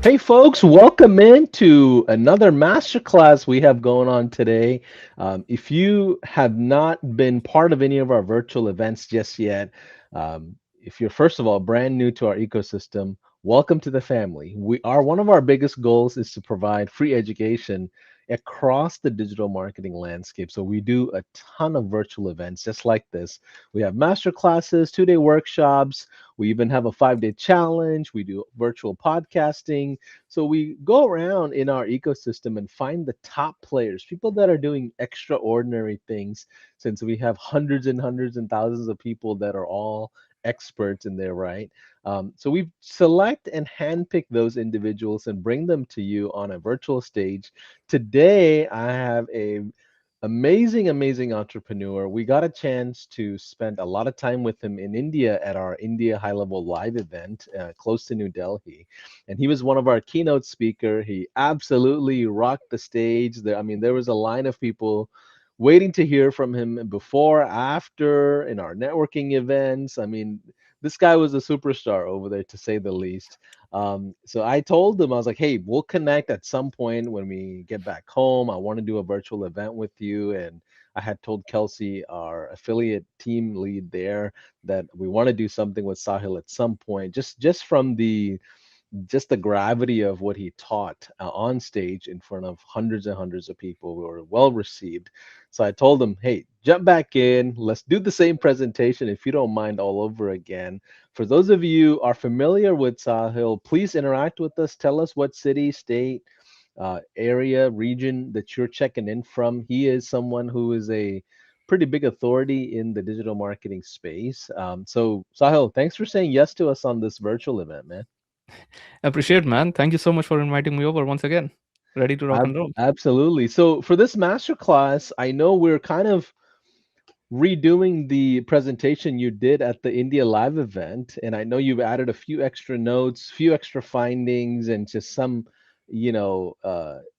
Hey, folks, welcome into another masterclass we have going on today. If you have not been part of any of our virtual events just yet, if you're first of all brand new to our ecosystem, welcome to the family. One of our biggest goals is to provide free education across the digital marketing landscape. So we do a ton of virtual events just like this. We have master classes, 2-day workshops. We even have a 5-day challenge. We do virtual podcasting. So we go around in our ecosystem and find the top players, people that are doing extraordinary things, since we have hundreds and thousands of people that are all experts in their right. So we select and handpick those individuals and bring them to you on a virtual stage. Today, I have a amazing entrepreneur. We got a chance to spend a lot of time with him in India at our India High Level Live event close to New Delhi, and he was one of our keynote speaker. He absolutely rocked the stage. There was a line of people waiting to hear from him before, after, in our networking events. This guy was a superstar over there, to say the least. So I told him, I was like, hey, we'll connect at some point when we get back home. I want to do a virtual event with you. And I had told Kelsey, our affiliate team lead there, that we want to do something with Sahil at some point, just from the gravity of what he taught on stage in front of hundreds and hundreds of people. We were well received. So I told him, hey, jump back in. Let's do the same presentation, if you don't mind, all over again. For those of you are familiar with Sahil, please interact with us. Tell us what city, state, area, region that you're checking in from. He is someone who is a pretty big authority in the digital marketing space. So, Sahil, thanks for saying yes to us on this virtual event, man. Appreciate, man. Thank you so much for inviting me over once again. Ready to rock and roll. Absolutely. So for this masterclass, I know we're kind of redoing the presentation you did at the India Live event, and I know you've added a few extra notes, few extra findings, and just some,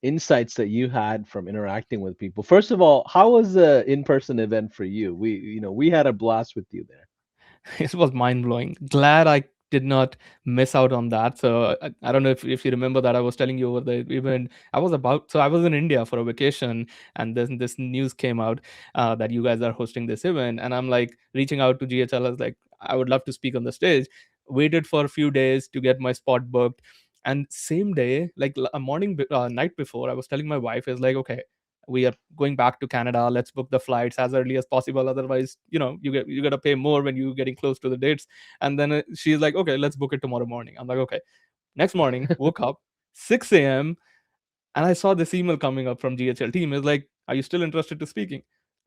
insights that you had from interacting with people. First of all, how was the in-person event for you? We had a blast with you there. It was mind blowing. Glad I did not miss out on that. So I don't know if you remember that I was telling you over the event. I was in India for a vacation, and then this news came out that you guys are hosting this event, and I'm like reaching out to GHL. I was like, I would love to speak on the stage. Waited for a few days to get my spot booked, and same day, like night before, I was telling my wife, is like, okay, we are going back to Canada. Let's book the flights as early as possible. Otherwise, you got to pay more when you're getting close to the dates. And then she's like, okay, let's book it tomorrow morning. I'm like, okay. Next morning, woke up 6 a.m. and I saw this email coming up from GHL team. It's like, are you still interested to speaking?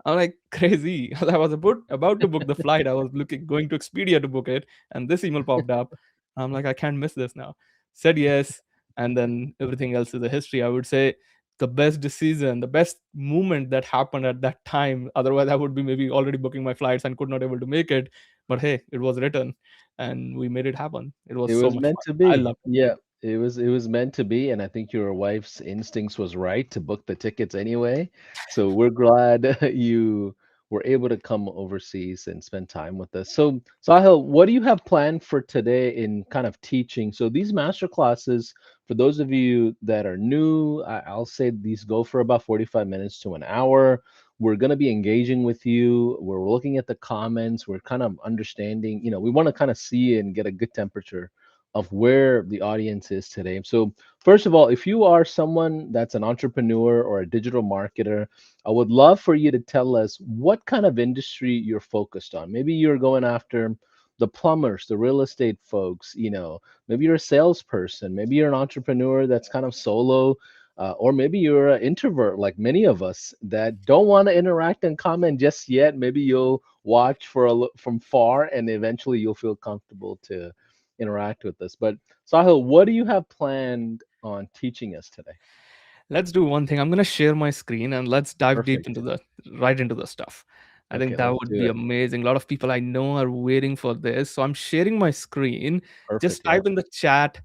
I'm like, crazy. I was about to book the flight. I was going to Expedia to book it, and this email popped up. I'm like, I can't miss this now. Said yes, and then everything else is a history. I would say the best decision, the best moment that happened at that time. Otherwise, I would be maybe already booking my flights and could not able to make it. But hey, it was written, and we made it happen. It was It so was much meant fun. to I be. loved it. Yeah, it was meant to be, and I think your wife's instincts was right to book the tickets anyway. So we're glad you were able to come overseas and spend time with us. So, Sahil, what do you have planned for today in kind of teaching? So these master classes, for those of you that are new, I'll say these go for about 45 minutes to an hour. We're going to be engaging with you. We're looking at the comments. We're kind of understanding, we want to kind of see and get a good temperature of where the audience is today. So, first of all, if you are someone that's an entrepreneur or a digital marketer, I would love for you to tell us what kind of industry you're focused on. Maybe you're going after the plumbers, the real estate folks, maybe you're a salesperson, maybe you're an entrepreneur that's kind of solo. Or maybe you're an introvert like many of us that don't want to interact and comment just yet. Maybe you'll watch from far and eventually you'll feel comfortable to interact with us. But Sahil, what do you have planned on teaching us today? Let's do one thing. I'm gonna share my screen and let's dive deep into Perfect. the right into the stuff. I think Okay, that let's would do be it. amazing. A lot of people I know are waiting for this. So I'm sharing my screen. Just Perfect. Yeah. type in the chat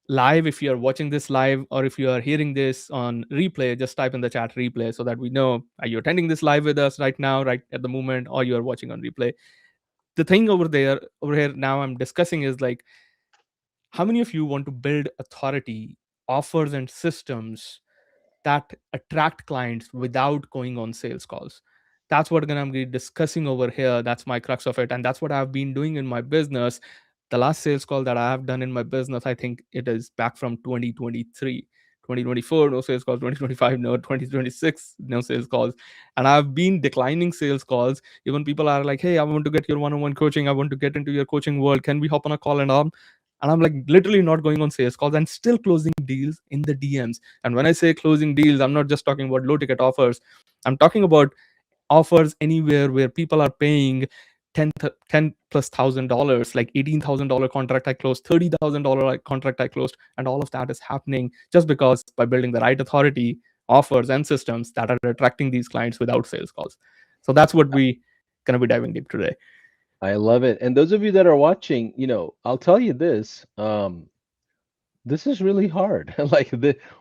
live if you are watching this live, or if you are hearing this on replay, just type in the chat replay so that we know, are you attending this live with us right now, right at the moment, or you are watching on replay. The thing over here now I'm discussing is like, How many of you want to build authority, offers, and systems that attract clients without going on sales calls? That's what I'm going to be discussing over here. That's my crux of it. And that's what I've been doing in my business. The last sales call that I have done in my business, I think it is back from 2023. 2024, no sales calls. 2025, no. 2026, no sales calls. And I've been declining sales calls. Even people are like, hey, I want to get your one-on-one coaching. I want to get into your coaching world. Can we hop on a call? And I'm like literally not going on sales calls and still closing deals in the DMs. And when I say closing deals, I'm not just talking about low ticket offers. I'm talking about offers anywhere where people are paying 10 plus $1,000, like $18,000 contract I closed, $30,000 contract I closed, and all of that is happening just because by building the right authority, offers, and systems that are attracting these clients without sales calls. So that's what we gonna be diving deep today. I love it. And those of you that are watching, I'll tell you this. This is really hard.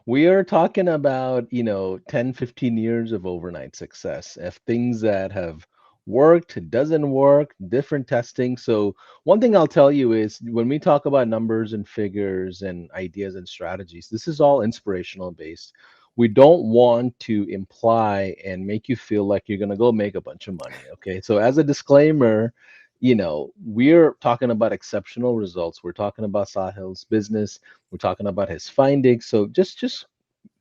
We are talking about, 10, 15 years of overnight success, of things that have worked, doesn't work, different testing. So one thing I'll tell you is when we talk about numbers and figures and ideas and strategies, this is all inspirational based. We don't want to imply and make you feel like you're going to go make a bunch of money. Okay. So as a disclaimer, we're talking about exceptional results. We're talking about Sahil's business. We're talking about his findings. So just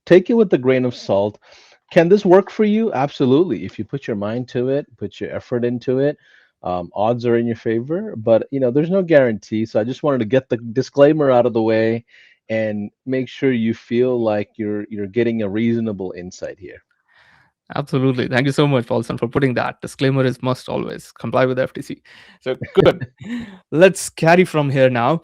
take it with a grain of salt. Can this work for you? Absolutely. If you put your mind to it, put your effort into it, odds are in your favor. But there's no guarantee. So I just wanted to get the disclaimer out of the way and make sure you feel like you're getting a reasonable insight here. Absolutely. Thank you so much, Paulson, for putting that. Disclaimer is must always comply with FTC. So good. Let's carry from here now.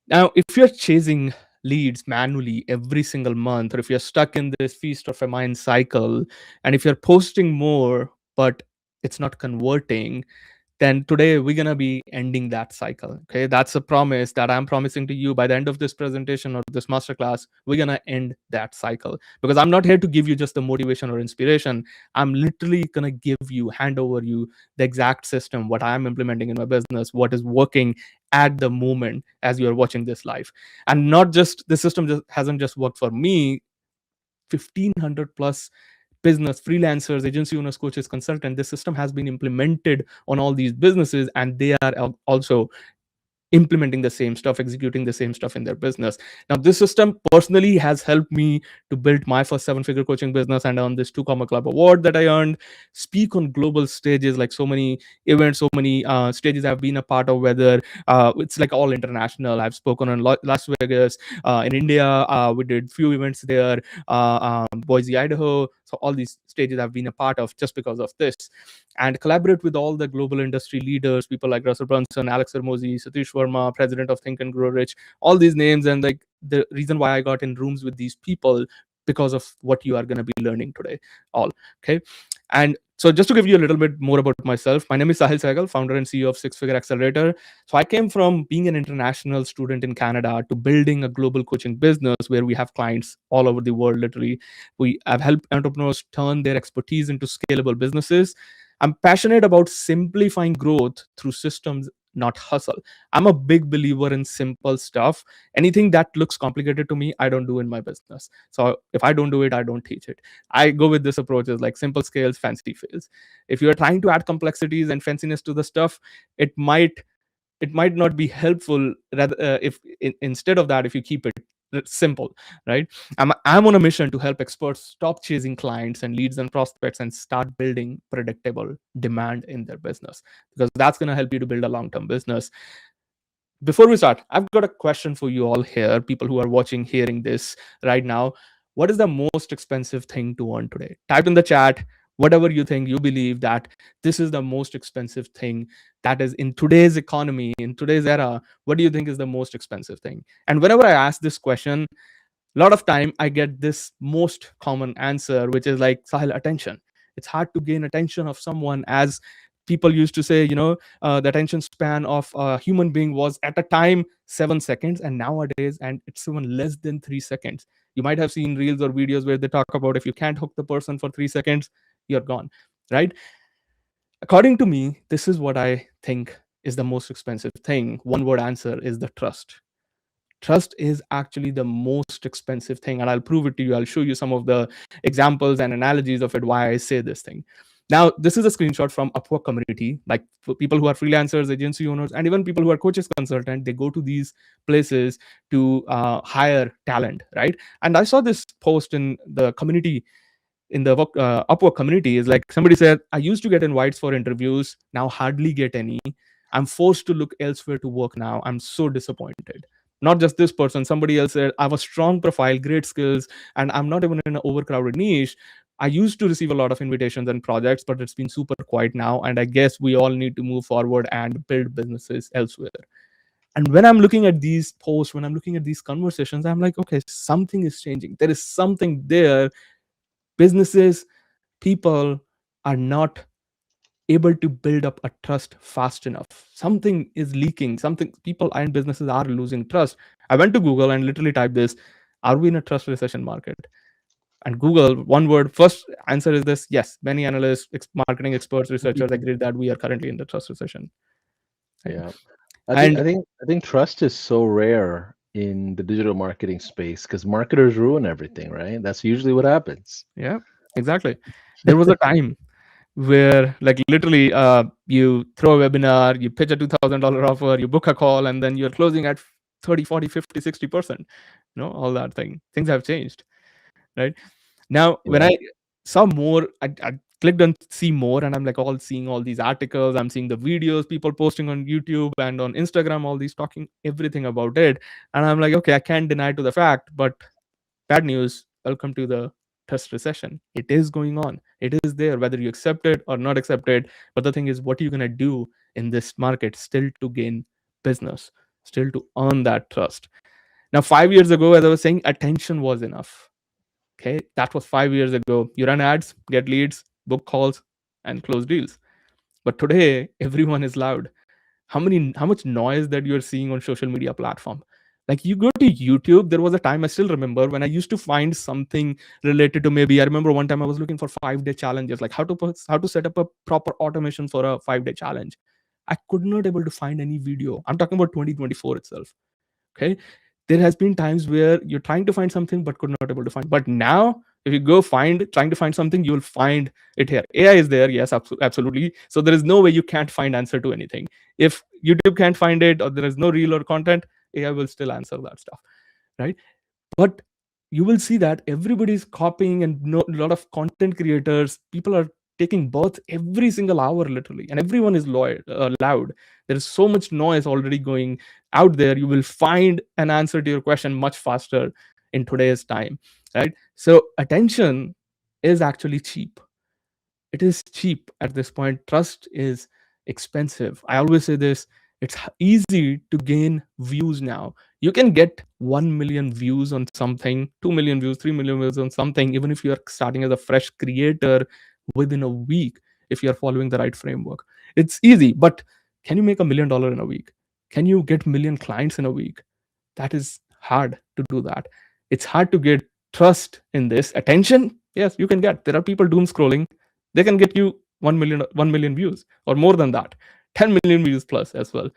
Now, if you're chasing leads manually every single month, or if you're stuck in this feast or famine cycle, and if you're posting more, but it's not converting, then today we're going to be ending that cycle. Okay, that's a promise that I'm promising to you. By the end of this presentation or this masterclass, we're going to end that cycle, because I'm not here to give you just the motivation or inspiration. I'm literally going to give you, hand over you the exact system, what I'm implementing in my business, what is working at the moment as you're watching this live. And not just the system just hasn't just worked for me. 1500 plus business freelancers, agency owners, coaches, consultants, this system has been implemented on all these businesses, and they are also implementing the same stuff, executing the same stuff in their business. Now, this system personally has helped me to build my first seven-figure coaching business and earn this 2 Comma Club award that I earned, speak on global stages, like so many events, so many stages I've been a part of, whether it's like all international. I've spoken in Las Vegas, in India, we did few events there, Boise, Idaho. So all these stages I've been a part of just because of this, and collaborate with all the global industry leaders, people like Russell Brunson, Alex Hermosi, Satish Verma, president of Think and Grow Rich, all these names. And like the reason why I got in rooms with these people, because of what you are going to be learning today. All okay. And so just to give you a little bit more about myself, my name is Sahil Sehgal, founder and CEO of Figure Accelerator. So I came from being an international student in Canada to building a global coaching business where we have clients all over the world. Literally, we have helped entrepreneurs turn their expertise into scalable businesses. I'm passionate about simplifying growth through systems, not hustle. I'm a big believer in simple stuff. Anything that looks complicated to me, I don't do in my business. So if I don't do it, I don't teach it. I go with this approach is like simple scales, fancy fails. If you're trying to add complexities and fanciness to the stuff, it might it might not be helpful, rather if instead of that, if you keep it simple, right? I'm on a mission to help experts stop chasing clients and leads and prospects and start building predictable demand in their business, because that's going to help you to build a long-term business. Before we start, I've got a question for you all here, people who are watching, hearing this right now. What is the most expensive thing to earn today? Type in the chat whatever you think, you believe that this is the most expensive thing that is in today's economy, in today's era. What do you think is the most expensive thing? And whenever I ask this question, a lot of time I get this most common answer, which is like, Sahil, attention. It's hard to gain attention of someone. As people used to say, the attention span of a human being was at a time 7 seconds, and nowadays and it's even less than 3 seconds. You might have seen reels or videos where they talk about, if you can't hook the person for 3 seconds, you're gone, right? According to me, this is what I think is the most expensive thing. One word answer is the trust. Trust is actually the most expensive thing, and I'll prove it to you. I'll show you some of the examples and analogies of it, why I say this thing. Now, this is a screenshot from Upwork community, like for people who are freelancers, agency owners, and even people who are coaches, consultant. They go to these places to hire talent, right? And I saw this post in the community, in the Upwork community, is like somebody said, I used to get invites for interviews, now hardly get any. I'm forced to look elsewhere to work now. I'm so disappointed. Not just this person, somebody else said, I have a strong profile, great skills, and I'm not even in an overcrowded niche. I used to receive a lot of invitations and projects, but it's been super quiet now. And I guess we all need to move forward and build businesses elsewhere. And when I'm looking at these posts, when I'm looking at these conversations, I'm like, okay, something is changing. There is something there. Businesses, people are not able to build up a trust fast enough. Something is leaking. Something, people and businesses are losing trust. I went to Google and literally typed this: are we in a trust recession market? And Google, one word, first answer is this: yes. Many analysts, marketing experts, researchers agree that we are currently in the trust recession. Right? Yeah. I think And I think I think trust is so rare in the digital marketing space because marketers ruin everything, right? That's usually what happens. yeah, exactly. There was a time where, like, literally, you throw a webinar, you pitch a $2,000 offer, you book a call, and then you're closing at 30, 40, 50, 60%. All that things have changed, right? Now, when Yeah. I saw more, I clicked on see more, and I'm like, all seeing all these articles, I'm seeing the videos, people posting on YouTube and on Instagram, all these talking everything about it. And I'm like, okay, I can't deny to the fact, but bad news, welcome to the trust recession. It is going on. It is there, whether you accept it or not accept it. But the thing is, what are you going to do in this market still to gain business, still to earn that trust? Now, 5 years ago, as I was saying, attention was enough. Okay. That was 5 years ago. You run ads, get leads, book calls, and close deals. But today, everyone is loud. How much noise that you're seeing on social media platform. Like, you go to YouTube, there was a time, I still remember, when I used to find something related to, maybe I remember one time I was looking for 5-day challenges, like how to set up a proper automation for a 5-day challenge. I could not able to find any video. I'm talking about 2024 itself. Okay. There has been times where you're trying to find something but could not able to find. But now, if you go trying to find something, you will find it here. AI is there, yes, absolutely. So there is no way you can't find answer to anything. If YouTube can't find it, or there is no reel or content, AI will still answer that stuff, right? But you will see that everybody's copying, and a lot of content creators, people are taking birth every single hour, literally, and everyone is loud. There is so much noise already going out there. You will find an answer to your question much faster in today's time, right? So attention is actually cheap. It is cheap at this point. Trust is expensive. I always say this: it's easy to gain views now. You can get 1 million views on something, 2 million views, 3 million views on something, even if you're starting as a fresh creator, within a week, if you're following the right framework. It's easy, but can you make $1 million in a week? Can you get million clients in a week? That is hard to do that. It's hard to get trust in this. Attention, yes, you can get. There are people doom scrolling. They can get you 1 million views, or more than that, 10 million views plus as well.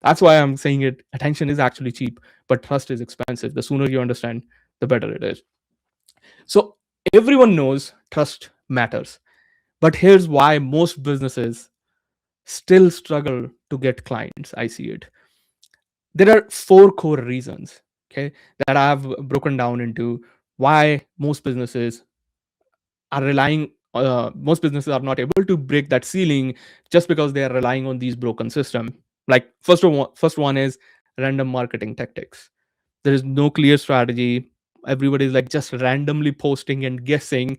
That's why I'm saying it. Attention is actually cheap, but trust is expensive. The sooner you understand, the better it is. So everyone knows trust matters. But here's why most businesses still struggle to get clients. I see it. There are four core reasons, okay, that I've broken down into why most businesses are not able to break that ceiling, just because they are relying on these broken system. Like, first one is random marketing tactics. There is no clear strategy. Everybody is like just randomly posting and guessing.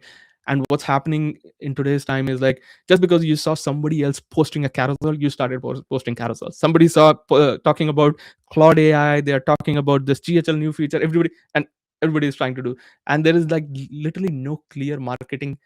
And what's happening in today's time is, like, just because you saw somebody else posting a carousel, you started posting carousel. Somebody saw talking about Claude AI, they are talking about this GHL new feature, everybody is trying to do. And there is, like, literally no clear marketing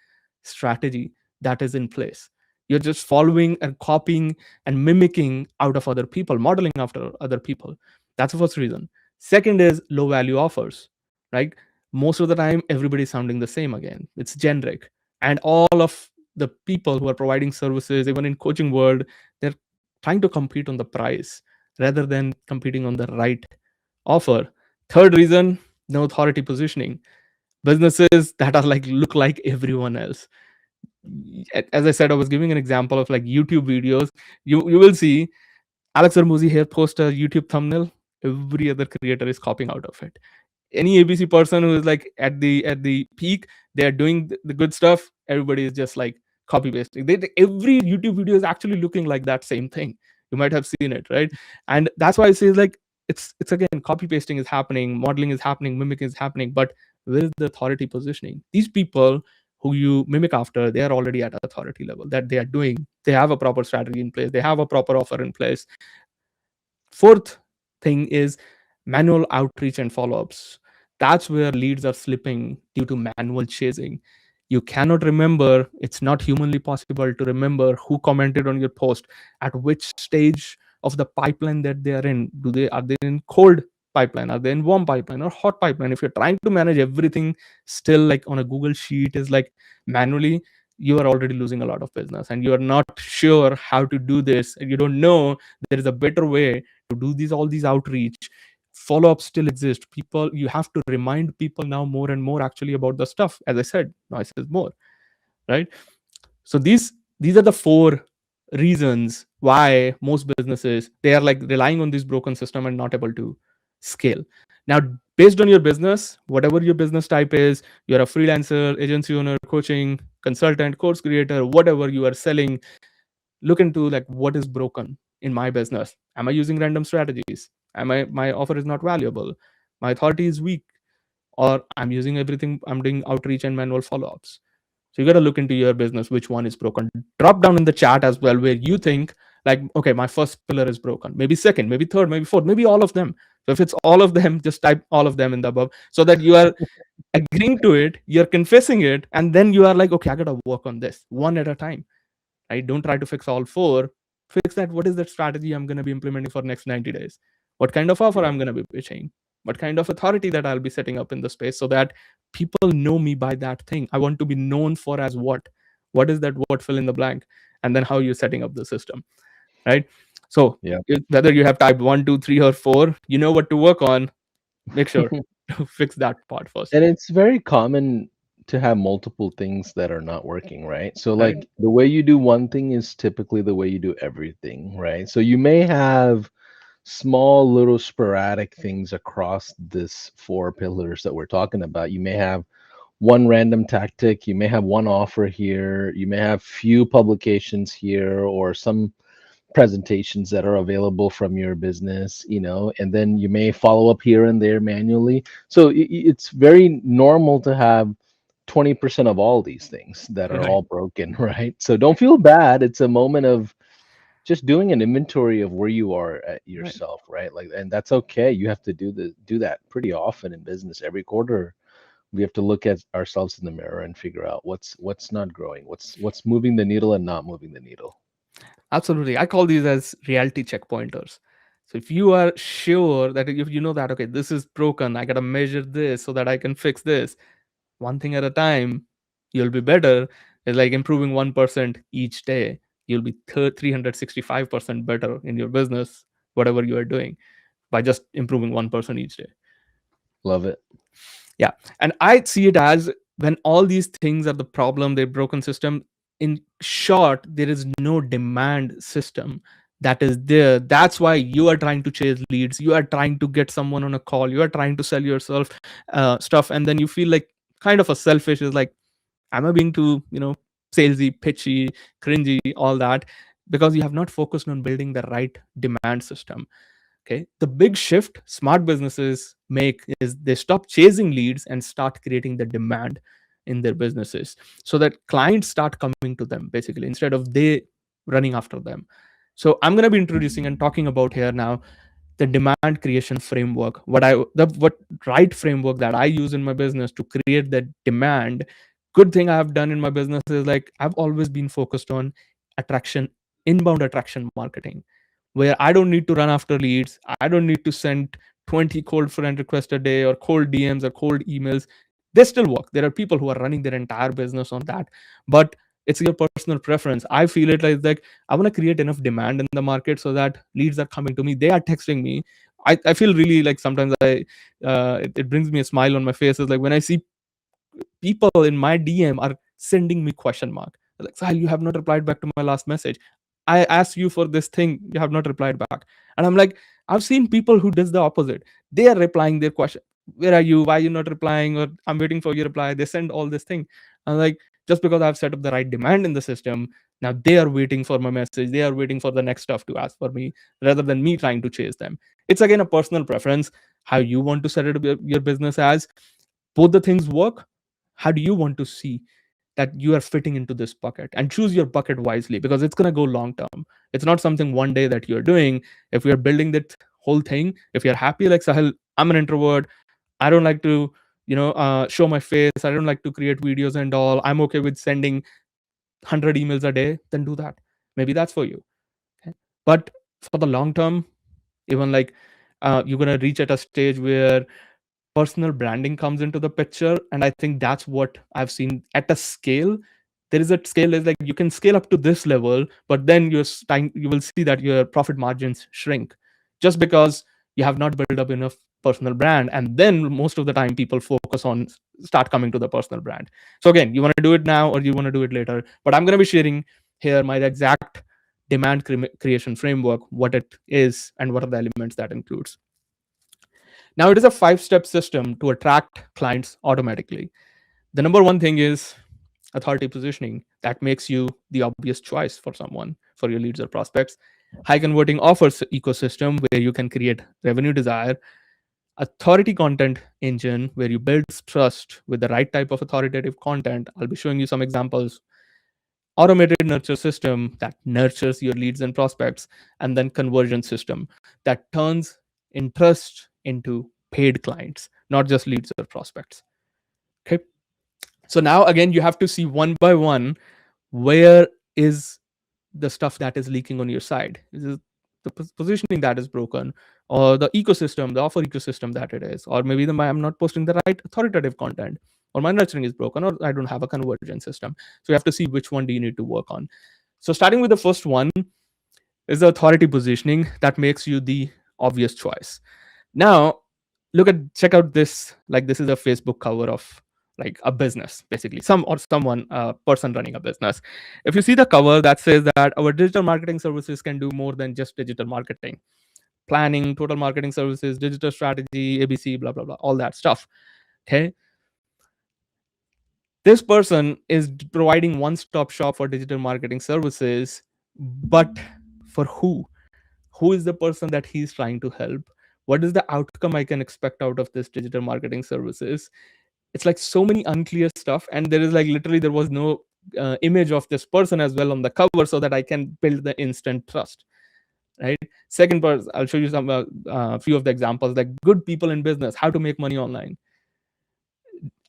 strategy that is in place. You're just following and copying and mimicking out of other people, modeling after other people. That's the first reason. Second is low value offers, right? Most of the time, everybody's sounding the same again. It's generic. And all of the people who are providing services, even in coaching world, they're trying to compete on the price rather than competing on the right offer. Third reason, no authority positioning. Businesses that are like look like everyone else. As I said, I was giving an example of like YouTube videos. You will see Alex Armuzi here post a YouTube thumbnail. Every other creator is copying out of it. Any ABC person who is like at the peak, they are doing the good stuff. Everybody is just like copy pasting. Every YouTube video is actually looking like that same thing. You might have seen it, right? And that's why I say like it's again copy pasting is happening, modeling is happening, mimicking is happening, but where is the authority positioning? These people who you mimic after, they are already at authority level that they are doing. They have a proper strategy in place. They have a proper offer in place. Fourth thing is manual outreach and follow ups. That's where leads are slipping due to manual chasing. You cannot remember, it's not humanly possible to remember who commented on your post, at which stage of the pipeline that they are in. Are they in cold pipeline? Are they in warm pipeline or hot pipeline? If you're trying to manage everything still like on a Google sheet is like manually, you are already losing a lot of business and you are not sure how to do this and you don't know there is a better way to do these all these outreach. Follow-up still exists. People, you have to remind people now more and more actually about the stuff. As I said, noise is more, right? So these are the four reasons why most businesses, they are like relying on this broken system and not able to scale. Now, based on your business, whatever your business type is, you're a freelancer, agency owner, coaching consultant, course creator, whatever you are selling, look into like what is broken in my business. Am I using random strategies? Am I, my offer is not valuable, my authority is weak, or I'm using everything, I'm doing outreach and manual follow-ups. So you got to look into your business which one is broken. Drop down in the chat as well where you think like, okay, my first pillar is broken, maybe second, maybe third, maybe fourth, maybe all of them. So if it's all of them, just type all of them in the above so that you are agreeing to it, you're confessing it, and then you are like, okay, I got to work on this one at a time, right? Don't try to fix all four. Fix that. What is that strategy I'm going to be implementing for next 90 days? What kind of offer Yeah. I'm going to be pitching? What kind of authority that I'll be setting up in the space so that people know me by that thing. I want to be known for as what? What is that what, fill in the blank? And then how you're setting up the system, right? So Yeah. whether you have type one, two, three, or four, you know what to work on. Make sure to fix that part first, And it's very common to have multiple things that are not working, right? So, right? like, the way you do one thing is typically the way you do everything, right? So, you may have small, little sporadic things across this four pillars that we're talking about. You may have one random tactic, you may have one offer here, you may have few publications here, or some presentations that are available from your business, and then you may follow up here and there manually. So it's very normal to have 20% of all these things that are Right, all broken, right? So don't feel bad. It's a moment of just doing an inventory of where you are at right. yourself, right? Like, and that's okay. You have to do that pretty often in business. Every quarter, we have to look at ourselves in the mirror and figure out what's not growing, what's moving the needle and not moving the needle. Absolutely. I call these as reality checkpointers. So if you are sure that if you know that, okay, this is broken, I got to measure this so that I can fix this one thing at a time, you'll be better. It's like improving 1% each day. You'll be 365% better in your business, whatever you are doing, by just improving 1% each day. Love it. Yeah. And I see it as when all these things are the problem, they're broken system. In short, there is no demand system that is there. That's why you are trying to chase leads. You are trying to get someone on a call. You are trying to sell yourself stuff. And then you feel like kind of a selfish is like, am I being too, salesy, pitchy, cringy, all that? Because you have not focused on building the right demand system. Okay, the big shift smart businesses make is they stop chasing leads and start creating the demand in their businesses so that clients start coming to them basically instead of they running after them. So I'm going to be introducing and talking about here now the demand creation framework, what right framework that I use in my business to create that demand. Good thing I have done in my business is like I've always been focused on attraction, inbound attraction marketing, where I don't need to run after leads. I don't need to send 20 cold friend requests a day or cold DMs or cold emails. They still work. There are people who are running their entire business on that. But it's your personal preference. I feel it like I want to create enough demand in the market so that leads are coming to me. They are texting me. I feel really like sometimes it brings me a smile on my face is like when I see people in my DM are sending me question mark. They're like, Sahil, you have not replied back to my last message. I asked you for this thing, you have not replied back. And I'm like, I've seen people who does the opposite. They are replying their question. Where are you? Why are you not replying? Or I'm waiting for your reply. They send all this thing. I'm like, just because I've set up the right demand in the system, now they are waiting for my message. They are waiting for the next stuff to ask for me rather than me trying to chase them. It's again a personal preference, how you want to set it up your business as. Both the things work. How do you want to see that you are fitting into this bucket, and choose your bucket wisely, because it's going to go long term. It's not something one day that you're doing. If we are building that whole thing, if you're happy like Sahil, I'm an introvert, I don't like to show my face, I don't like to create videos and all, I'm okay with sending 100 emails a day, then do that. Maybe that's for you. Okay? But for the long term, even like you're going to reach at a stage where personal branding comes into the picture. And I think that's what I've seen at a scale. There is a scale is like you can scale up to this level, but then you will see that your profit margins shrink just because you have not built up enough personal brand. And then most of the time people focus on start coming to the personal brand. So again, you want to do it now or you want to do it later, but I'm going to be sharing here my exact demand creation framework, what it is and what are the elements that includes. Now, it is a 5-step system to attract clients automatically. The number one thing is authority positioning that makes you the obvious choice for someone, for your leads or prospects. High converting offers ecosystem where you can create revenue desire. Authority content engine where you build trust with the right type of authoritative content. I'll be showing you some examples. Automated nurture system that nurtures your leads and prospects. And then conversion system that turns interest into paid clients, not just leads or prospects. Okay. So now again, you have to see one by one, where is the stuff that is leaking on your side. Is it the positioning that is broken, or the ecosystem, the offer ecosystem that it is, or maybe I'm not posting the right authoritative content, or my nurturing is broken, or I don't have a conversion system. So you have to see which one do you need to work on. So starting with the first one is the authority positioning that makes you the obvious choice. Now, check out this. Like this is a Facebook cover of like a business, basically, someone, person running a business. If you see the cover that says that our digital marketing services can do more than just digital marketing, planning, total marketing services, digital strategy, ABC, blah blah blah, all that stuff. Okay, this person is providing one-stop shop for digital marketing services, but for who? Who is the person that he's trying to help? What is the outcome I can expect out of this digital marketing services? It's like so many unclear stuff, and there is like literally there was no image of this person as well on the cover, so that I can build the instant trust, right? Second part, I'll show you some few of the examples, like good people in business, how to make money online.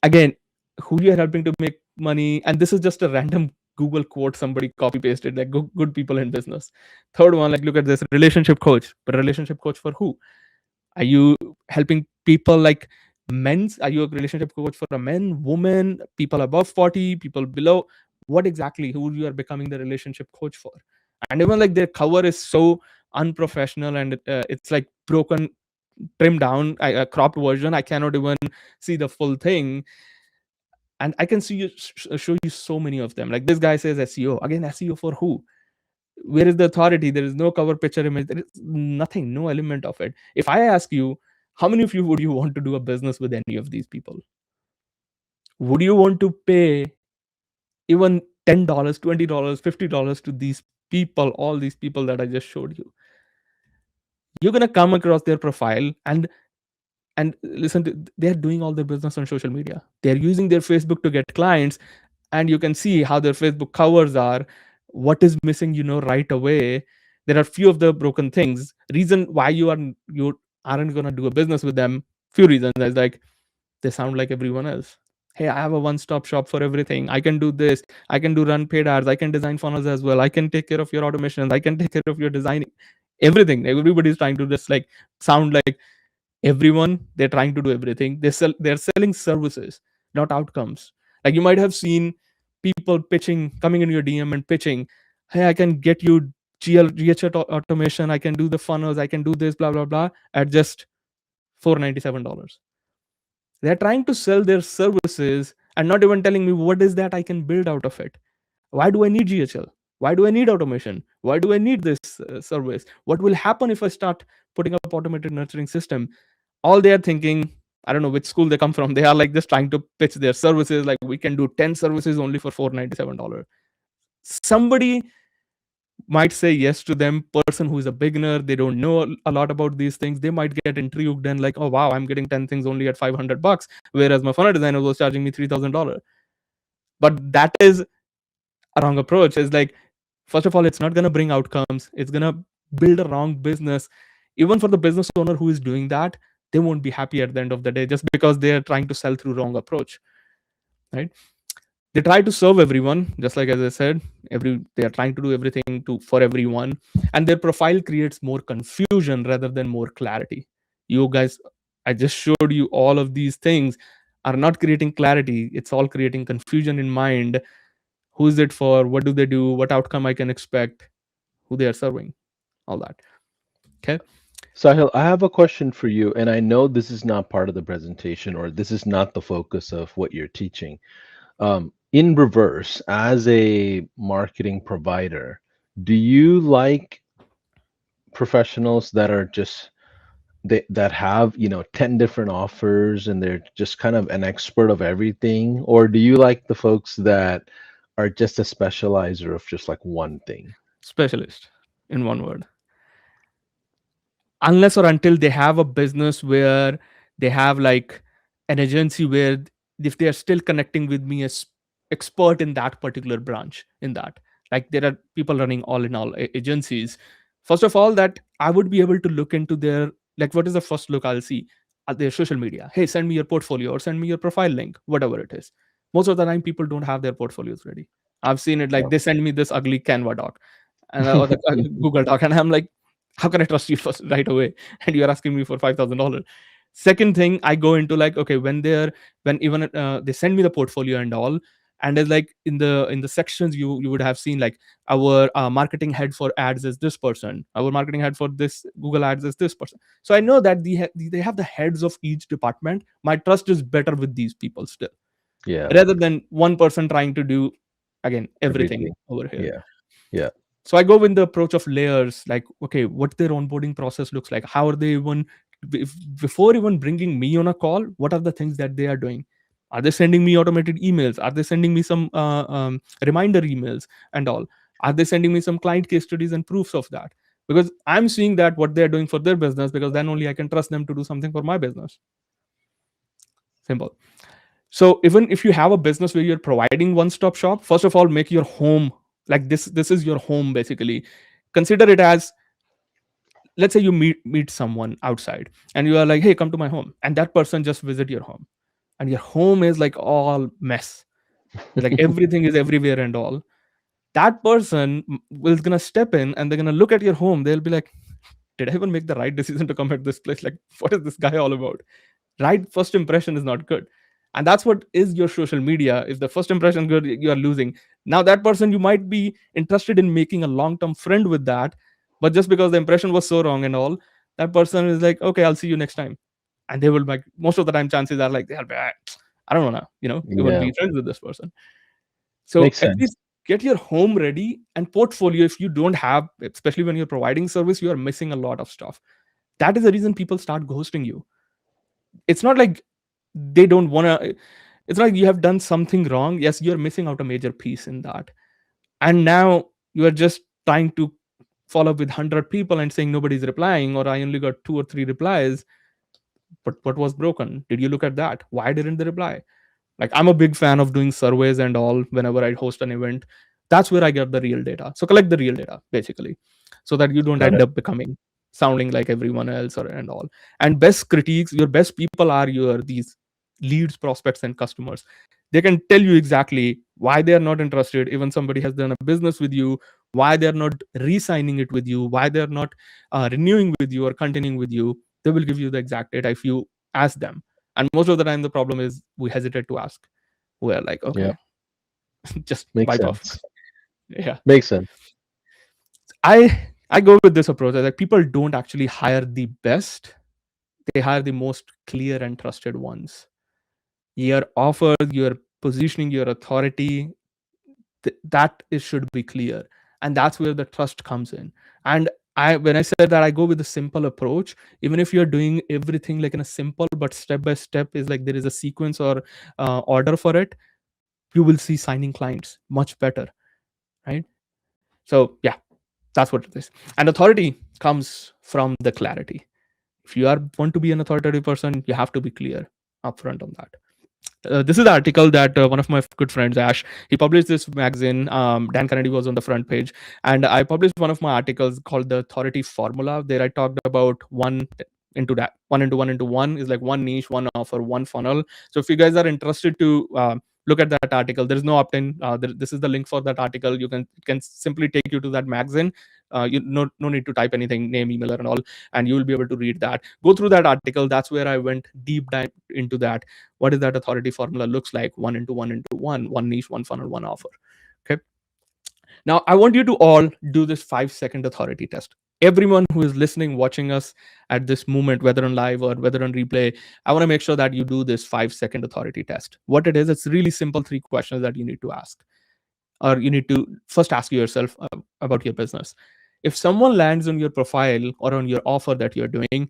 Again, who you're helping to make money, and this is just a random Google quote somebody copy pasted, like good people in business. Third one, like look at this, relationship coach, but relationship coach for who? Are you helping people like men's? Are you a relationship coach for a men, woman, people above 40, people below? What exactly who you are becoming the relationship coach for? And even like their cover is so unprofessional, and it's like broken, trimmed down, a cropped version. I cannot even see the full thing. And I can show you so many of them. Like this guy says SEO. Again, SEO for who? Where is the authority? There is no cover picture image, there is nothing, no element of it. If I ask you, how many of you would you want to do a business with any of these people? Would you want to pay even $10, $20, $50 to these people, all these people that I just showed you? You're going to come across their profile, and listen to, they're doing all their business on social media, they're using their Facebook to get clients, and you can see how their Facebook covers are. What is missing, right away? There are few of the broken things. Reason why you aren't gonna do a business with them. Few reasons. There's like they sound like everyone else. Hey, I have a one-stop shop for everything. I can do this. I can do run paid ads. I can design funnels as well. I can take care of your automations. I can take care of your designing. Everything. Everybody's trying to just like sound like everyone. They're trying to do everything. They're selling services, not outcomes. Like you might have seen people pitching, coming in your DM and pitching, hey, I can get you automation, I can do the funnels, I can do this, blah blah blah, at just $497. They're trying to sell their services and not even telling me what is that I can build out of it. Why do I need GHL? Why do I need automation? Why do I need this service? What will happen if I start putting up automated nurturing system? All they are thinking, I don't know which school they come from. They are like just trying to pitch their services like we can do 10 services only for $497. Somebody might say yes to them. Person who is a beginner, they don't know a lot about these things, they might get intrigued and like, oh wow, I'm getting 10 things only at $500, whereas my funnel designer was charging me $3000. But that is a wrong approach. Is like, first of all, it's not going to bring outcomes, it's going to build a wrong business. Even for the business owner who is doing that, they won't be happy at the end of the day just because they are trying to sell through wrong approach, right? They try to serve everyone, just like as I said, they are trying to do everything to for everyone, and their profile creates more confusion rather than more clarity. You guys, I just showed you all of these things are not creating clarity, it's all creating confusion in mind. Who is it for, what do they do, what outcome I can expect, who they are serving, all that. Okay. Sahil, I have a question for you, and I know this is not part of the presentation or this is not the focus of what you're teaching. In reverse, as a marketing provider, do you like professionals that are just that have, 10 different offers and they're just kind of an expert of everything? Or do you like the folks that are just a specializer of just like one thing? Specialist, in one word. Unless or until they have a business where they have like an agency where if they are still connecting with me as expert in that particular branch, in that, like there are people running all in all agencies. First of all, that I would be able to look into their, like, what is the first look I'll see at their social media? Hey, send me your portfolio or send me your profile link, whatever it is. Most of the time people don't have their portfolios ready. I've seen it, like Yeah. they send me this ugly Canva doc and or the Google doc, and I'm like, how can I trust you first right away? And you're asking me for $5,000. Second thing, I go into like, okay, when even they send me the portfolio and all, and it's like in the sections you would have seen like our marketing head for ads is this person, our marketing head for this Google ads is this person. So I know that they have the heads of each department. My trust is better with these people still, Yeah. rather than one person trying to do again everything Everything. over here. Yeah. Yeah. So I go with the approach of layers, like, okay, what their onboarding process looks like, how are they even before even bringing me on a call, what are the things that they are doing? Are they sending me automated emails? Are they sending me some reminder emails and all? Are they sending me some client case studies and proofs of that? Because I'm seeing that what they're doing for their business, because then only I can trust them to do something for my business. Simple. So even if you have a business where you're providing one-stop shop, first of all, make your home like this is your home basically. Consider it as, let's say you meet someone outside and you are like, hey, come to my home, and that person just visit your home, and your home is like all mess, like everything is everywhere and all. That person will gonna step in and they're gonna look at your home, they'll be like, did I even make the right decision to come at this place? Like, what is this guy all about? Right, first impression is not good. And that's what is your social media. If the first impression good, you are losing. Now that person, you might be interested in making a long-term friend with that, but just because the impression was so wrong and all, that person is like, okay, I'll see you next time. And they will, like, most of the time chances are like, they'll be, I don't want to even Yeah. be friends with this person. So Makes at least sense. get your home ready and portfolio. If you don't have, especially when you're providing service, you are missing a lot of stuff. That is the reason people start ghosting you. It's not like they don't want to, it's like you have done something wrong. Yes, you're missing out a major piece in that. And now you are just trying to follow up with 100 people and saying nobody's replying, or I only got 2 or 3 replies. But what was broken? Did you look at that? Why didn't they reply? Like, I'm a big fan of doing surveys and all whenever I host an event. That's where I get the real data. So collect the real data basically, so that you don't Got end it. up becoming sounding like everyone else or and all. And best critiques, your best people are your these leads, prospects, and customers. They can tell you exactly why they are not interested. Even somebody has done a business with you, why they are not re-signing it with you, why they are not renewing with you or continuing with you. They will give you the exact data if you ask them. And most of the time the problem is we hesitate to ask. We're like, okay, Yeah. just Makes wipe off. sense. Yeah. Makes sense. I go with this approach. Like, people don't actually hire the best; they hire the most clear and trusted ones. Your offer, your positioning, your authority, that is should be clear, and that's where the trust comes in. And I when I said that, I go with a simple approach. Even if you're doing everything like in a simple but step by step, is like there is a sequence or order for it, you will see signing clients much better, right? So yeah, that's what it is. And authority comes from the clarity. If you are want to be an authoritative person, you have to be clear upfront on that. This is the article that one of my good friends, Ash, he published this magazine. Dan Kennedy was on the front page, and I published one of my articles called the Authority Formula. There I talked about one into one into one is like one niche, one offer, one funnel. So if you guys are interested to look at that article, there is no opt-in. This is the link for that article. It can simply take you to that magazine. You no need to type anything, name, email, and all, and you will be able to read that. Go through that article. That's where I went deep dive into that. What is that authority formula looks like? One into one niche, one funnel, one offer. Okay. Now I want you to all do this 5-second authority test. Everyone who is listening, watching us at this moment, whether on live or whether on replay, I want to make sure that you do this 5-second authority test. What it is, it's really simple, three questions that you need to ask, or you need to first ask yourself about your business. If someone lands on your profile or on your offer that you're doing,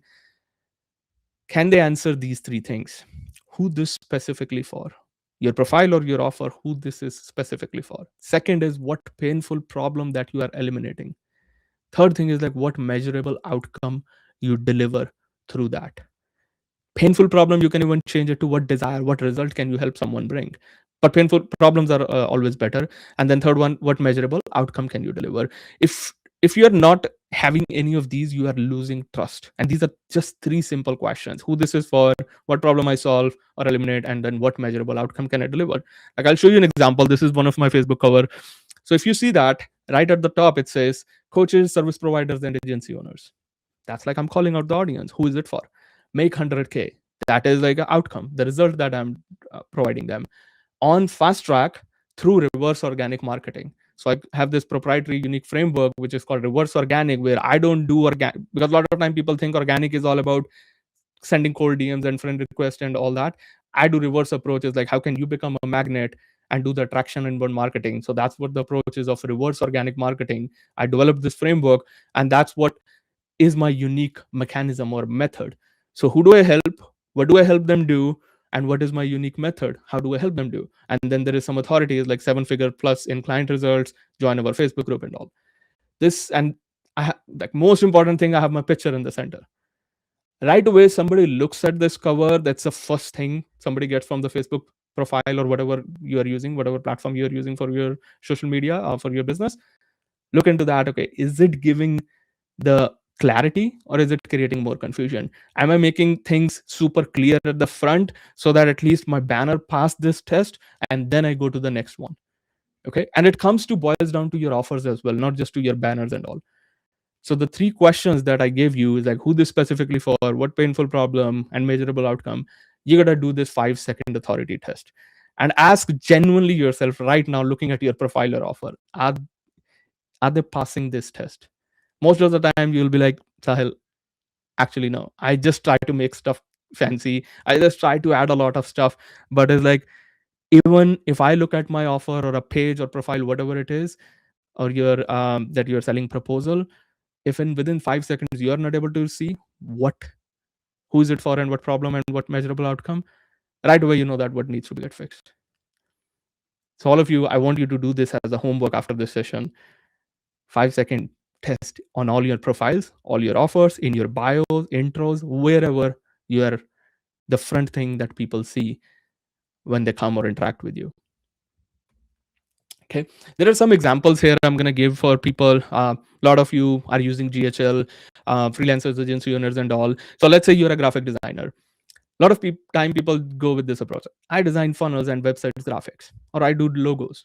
can they answer these three things? Who this specifically for? Your profile or your offer, who this is specifically for. Second is what painful problem that you are eliminating. Third thing is like what measurable outcome you deliver through that. Painful problem, you can even change it to what desire, what result can you help someone bring. But painful problems are always better. And then third one, what measurable outcome can you deliver. If you are not having any of these, you are losing trust. And these are just three simple questions: who this is for, what problem I solve or eliminate, and then what measurable outcome can I deliver. Like, I'll show you an example. This is one of my Facebook cover. So if you see that right at the top, it says coaches, service providers, and agency owners. That's like I'm calling out the audience. Who is it for? Make 100K. That is like an outcome, the result that I'm providing them on fast track through reverse organic marketing. So I have this proprietary unique framework which is called reverse organic, where I don't do organic, because a lot of time people think organic is all about sending cold DMs and friend requests and all that. I do reverse approaches, like how can you become a magnet and do the attraction inbound marketing. So that's what the approach is of reverse organic marketing. I developed this framework, and that's what is my unique mechanism or method. So who do I help? What do I help them do? And what is my unique method? How do I help them do? And then there is some authorities like 7-figure plus in client results, join our Facebook group and all. This, and like most important thing, I have my picture in the center. Right away, somebody looks at this cover. That's the first thing somebody gets from the Facebook profile or whatever you are using, whatever platform you are using for your social media or for your business. Look into that. Okay, is it giving the clarity or is it creating more confusion? Am I making things super clear at the front so that at least my banner passed this test and then I go to the next one? Okay. And it comes to boils down to your offers as well, not just to your banners and all. So the three questions that I gave you is like who this specifically for, what painful problem, and measurable outcome. You gotta do this 5-second authority test and ask genuinely yourself right now, looking at your profile or offer, are they passing this test? Most of the time you'll be like, Sahil, actually no, I just try to make stuff fancy, I just try to add a lot of stuff. But it's like, even if I look at my offer or a page or profile, whatever it is, or your that you're selling proposal, if in within 5 seconds you are not able to see what, who is it for, and what problem, and what measurable outcome, right away you know that what needs to be get fixed. So all of you, I want you to do this as a homework after this session. 5-second test on all your profiles, all your offers, in your bios, intros, wherever you are, the front thing that people see when they come or interact with you. Okay, there are some examples here I'm going to give for people. A lot of you are using GHL, freelancers, agency owners, and all. So let's say you're a graphic designer. A lot of time people go with this approach. I design funnels and websites graphics, or I do logos.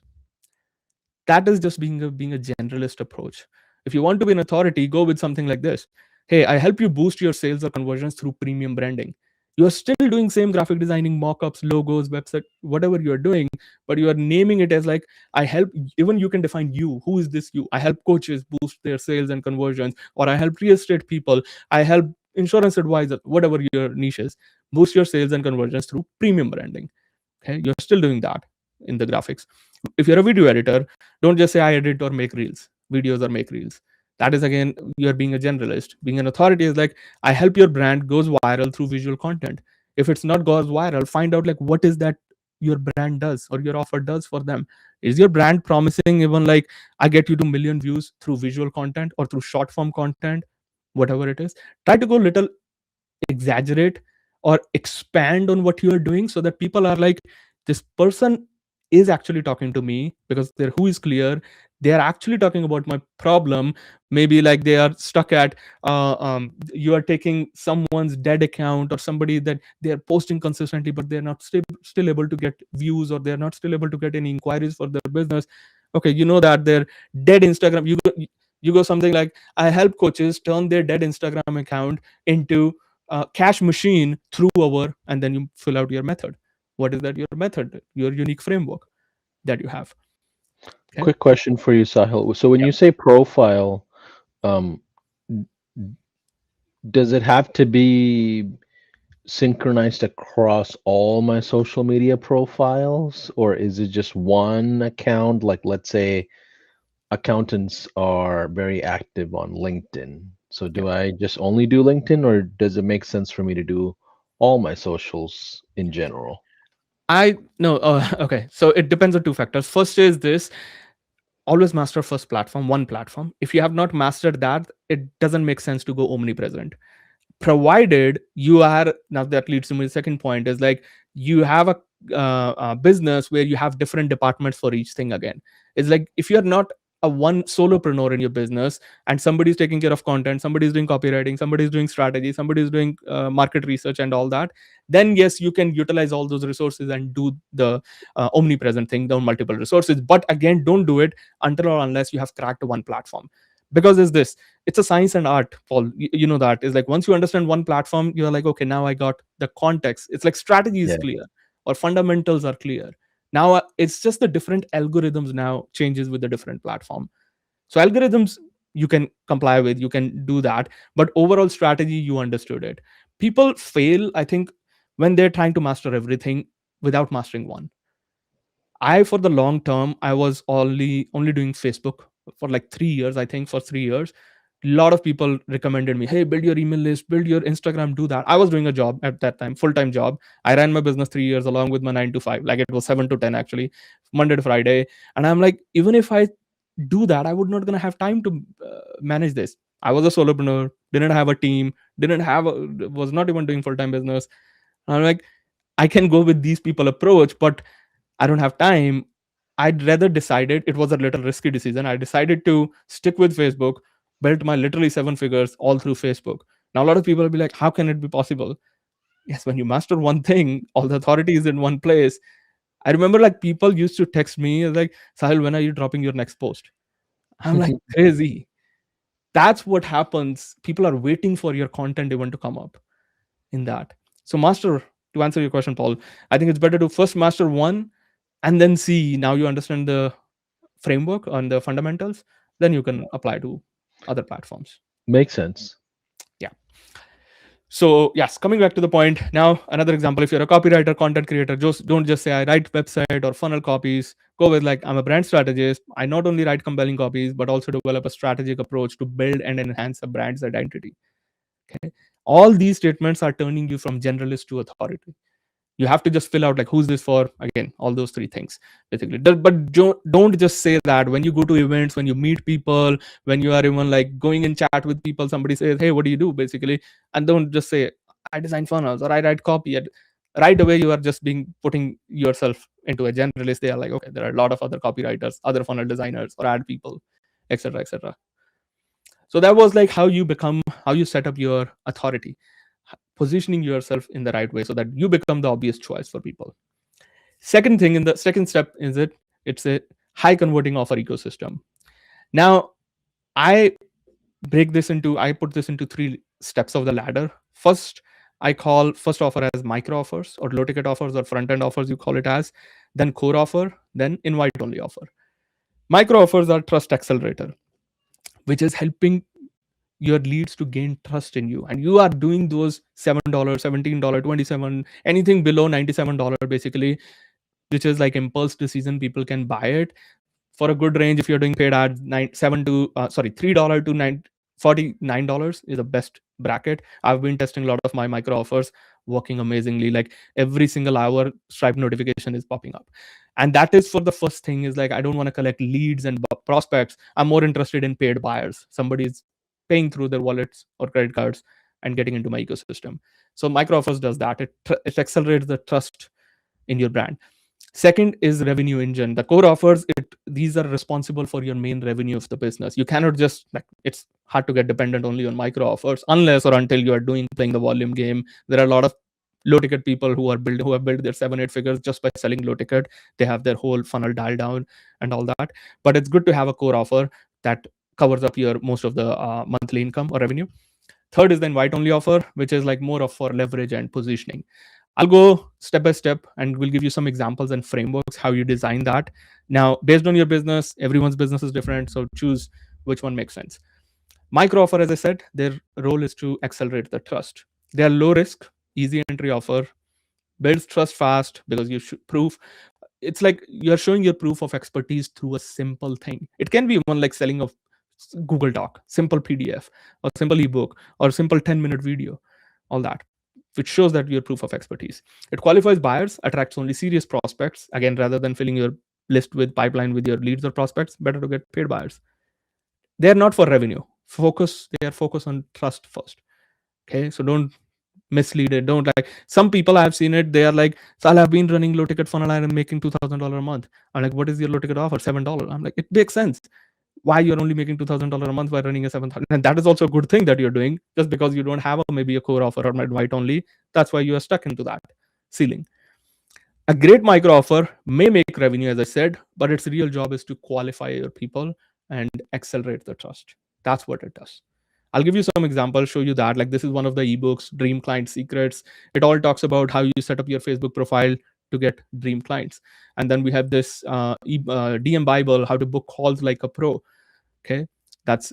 That is just being a generalist approach. If you want to be an authority, go with something like this. Hey, I help you boost your sales or conversions through premium branding. You're still doing same graphic designing, mockups, logos, website, whatever you're doing, but you are naming it as like, I help. Even you can define you. Who is this you? I help coaches boost their sales and conversions, or I help real estate people. I help insurance advisor, whatever your niche is, boost your sales and conversions through premium branding. Okay, you're still doing that in the graphics. If you're a video editor, don't just say I edit or make reels, videos or make reels. That is again, you're being a generalist. Being an authority is like, I help your brand goes viral through visual content. If it's not goes viral, find out like what is that your brand does or your offer does for them. Is your brand promising even like, I get you to million views through visual content or through short form content, whatever it is. Try to go little exaggerate or expand on what you are doing, so that people are like, this person is actually talking to me, because their who is clear. They are actually talking about my problem. Maybe like they are stuck at you are taking someone's dead account, or somebody that they are posting consistently, but they're not still able to get views, or they're not still able to get any inquiries for their business. Okay, you know that their dead Instagram, you go something like, I help coaches turn their dead Instagram account into cash machine through our, and then you fill out your method. What is that? Your method, your unique framework that you have. Okay. Quick question for you, Sahil. So when Yeah. you say profile, um, does it have to be synchronized across all my social media profiles, or is it just one account? Like, let's say accountants are very active on LinkedIn. So Yeah. do I just only do LinkedIn, or does it make sense for me to do all my socials in general? I no. Okay. So it depends on two factors. First is this: always master first platform, one platform. If you have not mastered that, it doesn't make sense to go omnipresent. Provided you are, now that leads to my second point, is like, you have a business where you have different departments for each thing. Again, it's like, if you're not a one solopreneur in your business, and somebody's taking care of content, somebody's doing copywriting, somebody's doing strategy, somebody's doing market research and all that, then yes, you can utilize all those resources and do the omnipresent thing, the multiple resources. But again, don't do it until or unless you have cracked one platform. Because is this, it's a science and art, Paul. You know that is like, once you understand one platform, you're like, okay, now I got the context. It's like strategy is Yeah, clear, or fundamentals are clear. Now it's just the different algorithms now changes with the different platform. So algorithms you can comply with, you can do that, but overall strategy, you understood it. People fail, I think, when they're trying to master everything without mastering one. I, for the long term, I was only doing Facebook for like 3 years. I think for 3 years, a lot of people recommended me, hey, build your email list, build your Instagram, do that. I was doing a job at that time, full time job. I ran my business 3 years along with my 9 to 5. Like it was 7 to 10 actually, Monday to Friday. And I'm like, even if I do that, I would not gonna have time to manage this. I was a solopreneur, didn't have a team, didn't have a, was not even doing full time business. I'm like, I can go with these people approach, but I don't have time. I'd rather decided, it was a little risky decision. I decided to stick with Facebook, built my literally 7 figures all through Facebook. Now a lot of people will be like, how can it be possible? Yes, when you master one thing, all the authority is in one place. I remember like people used to text me like, Sahil, when are you dropping your next post? I'm like, crazy. That's what happens. People are waiting for your content even to come up in that. So master, to answer your question, Paul, I think it's better to first master one, and then see, now you understand the framework and the fundamentals, then you can apply to other platforms. makes sense. Yeah. So yes, coming back to the point, now another example: if you're a copywriter, content creator, just don't just say I write website or funnel copies. Go with like, I'm a brand strategist, I not only write compelling copies but also develop a strategic approach to build and enhance a brand's identity. Okay, all these statements are turning you from generalist to authority. You have to just fill out like, who's this for, again, all those three things basically. But don't just say that when you go to events, when you meet people, when you are even like going in chat with people, somebody says, hey, what do you do basically, and don't just say, I design funnels or I write copy. And right away you are just being putting yourself into a generalist. They are like, okay, there are a lot of other copywriters, other funnel designers or ad people, etc., etc. So that was like how you set up your authority, positioning yourself in the right way so that you become the obvious choice for people. Second thing, in the second step, is it's a high converting offer ecosystem. Now I I put this into three steps of the ladder. First, I call first offer as micro offers or low ticket offers or front end offers, you call it as, then core offer, then invite only offer. Micro offers are trust accelerator, which is helping your leads to gain trust in you. And you are doing those $7, $17, 27, anything below $97 basically, which is like impulse decision. People can buy it for a good range. If you're doing paid ads, nine seven to sorry $3 to $49 is the best bracket. I've been testing a lot of my micro offers, working amazingly. Like every single hour Stripe notification is popping up. And that is for the first thing, is like I don't want to collect leads and prospects. I'm more interested in paid buyers. Somebody's paying through their wallets or credit cards and getting into my ecosystem. So micro offers does that. It accelerates the trust in your brand. Second is revenue engine. The core offers, these are responsible for your main revenue of the business. You cannot just like, it's hard to get dependent only on micro offers unless or until you are playing the volume game. There are a lot of low ticket people who have built their 7-8 figures just by selling low ticket. They have their whole funnel dialed down and all that. But it's good to have a core offer that covers up your most of the monthly income or revenue. Third is the invite only offer, which is like more of for leverage and positioning. I'll go step by step and we'll give you some examples and frameworks how you design that. Now, based on your business, everyone's business is different, so choose which one makes sense. Micro offer, as I said, their role is to accelerate the trust. They are low risk, easy entry offer, builds trust fast because you should prove. It's like you're showing your proof of expertise through a simple thing. It can be one like selling of Google Doc, simple PDF, or simple ebook, or simple 10-minute video, all that, which shows that you're proof of expertise. It qualifies buyers, attracts only serious prospects. Again, rather than filling your list with pipeline with your leads or prospects, better to get paid buyers. They are not for revenue. They are focused on trust first. Okay, so don't mislead it. Don't like some people I've seen it. They are like, Sal, I've been running low ticket funnel and I'm making $2,000 a month. I'm like, what is your low ticket offer? $7. I'm like, it makes sense. Why you're only making $2,000 a month by running a 7,000? And that is also a good thing that you're doing. Just because you don't have maybe a core offer or invite only, that's why you are stuck into that ceiling. A great micro offer may make revenue, as I said, but its real job is to qualify your people and accelerate the trust. That's what it does. I'll give you some examples, show you that. Like this is one of the ebooks, Dream Client Secrets. It all talks about how you set up your Facebook profile to get dream clients. And then we have this DM Bible, how to book calls like a pro. Okay,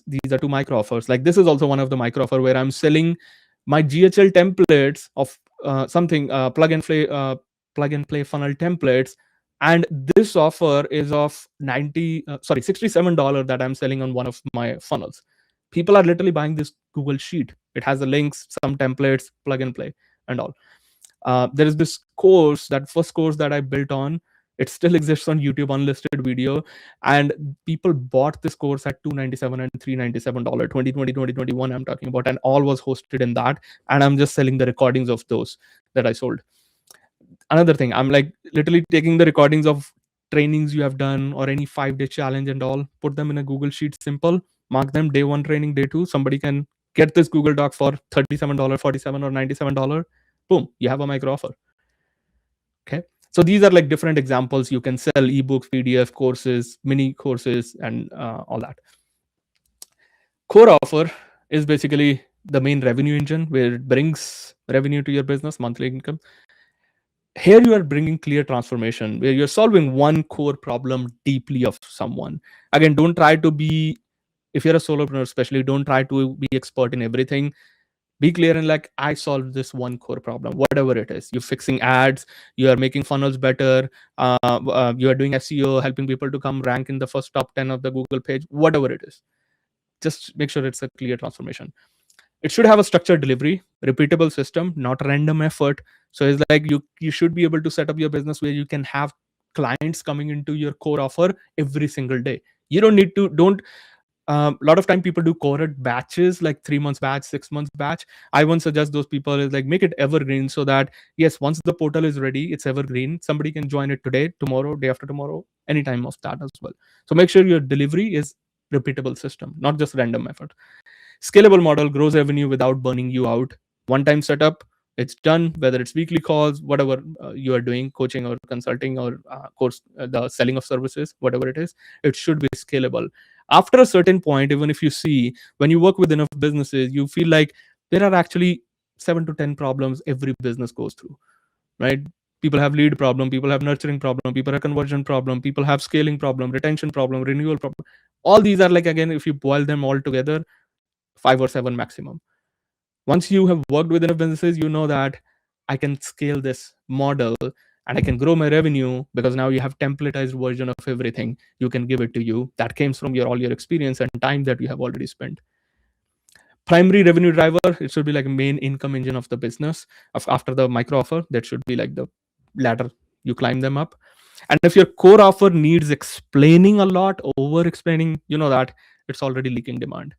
these are two micro offers. Like this is also one of the micro offer where I'm selling my GHL templates of something plug and play funnel templates. And this offer is of $67 that I'm selling on one of my funnels. People are literally buying this Google sheet. It has the links, some templates, plug and play, and all. There is this course, that first course that I built on. It still exists on YouTube, unlisted video, and people bought this course at $297 and $397. 2020, 2021, I'm talking about, and all was hosted in that. And I'm just selling the recordings of those that I sold. Another thing, I'm like literally taking the recordings of trainings you have done or any 5-day challenge and all, put them in a Google Sheet, simple, mark them day 1 training, day 2. Somebody can get this Google Doc for $37, $47, or $97. Boom, you have a micro offer. Okay, so these are like different examples. You can sell ebooks, PDF courses, mini courses, and all that. Core offer is basically the main revenue engine where it brings revenue to your business, monthly income. Here you are bringing clear transformation where you're solving one core problem deeply of someone. Again, don't try to be, if you're a solopreneur especially, don't try to be expert in everything. Be clear and like, I solved this one core problem, whatever it is. You're fixing ads, you are making funnels better, you are doing SEO, helping people to come rank in the first top 10 of the Google page, whatever it is. Just make sure it's a clear transformation. It should have a structured delivery, repeatable system, not random effort. So it's like you should be able to set up your business where you can have clients coming into your core offer every single day. You don't need to, don't a lot of time people do cohort batches, like 3 months batch, 6 months batch. I won't suggest those people is like make it evergreen, so that yes, once the portal is ready, it's evergreen. Somebody can join it today, tomorrow, day after tomorrow, anytime of that as well. So make sure your delivery is repeatable system, not just random effort. Scalable model grows revenue without burning you out. One time setup, it's done. Whether it's weekly calls, whatever you are doing, coaching or consulting or course, the selling of services, whatever it should be scalable. After a certain point, even if you see when you work with enough businesses, you feel like there are actually 7 to 10 problems every business goes through, right? People have lead problem, people have nurturing problem, people have conversion problem, people have scaling problem, retention problem, renewal problem. All these are like, again, if you boil them all together, 5 or 7 maximum. Once you have worked with enough businesses, you know that I can scale this model and I can grow my revenue, because now you have templatized version of everything. You can give it to you. That comes from your all your experience and time that you have already spent. Primary revenue driver, it should be like a main income engine of the business. After the micro offer, that should be like the ladder, you climb them up. And if your core offer needs explaining a lot, over explaining, you know that it's already leaking demand.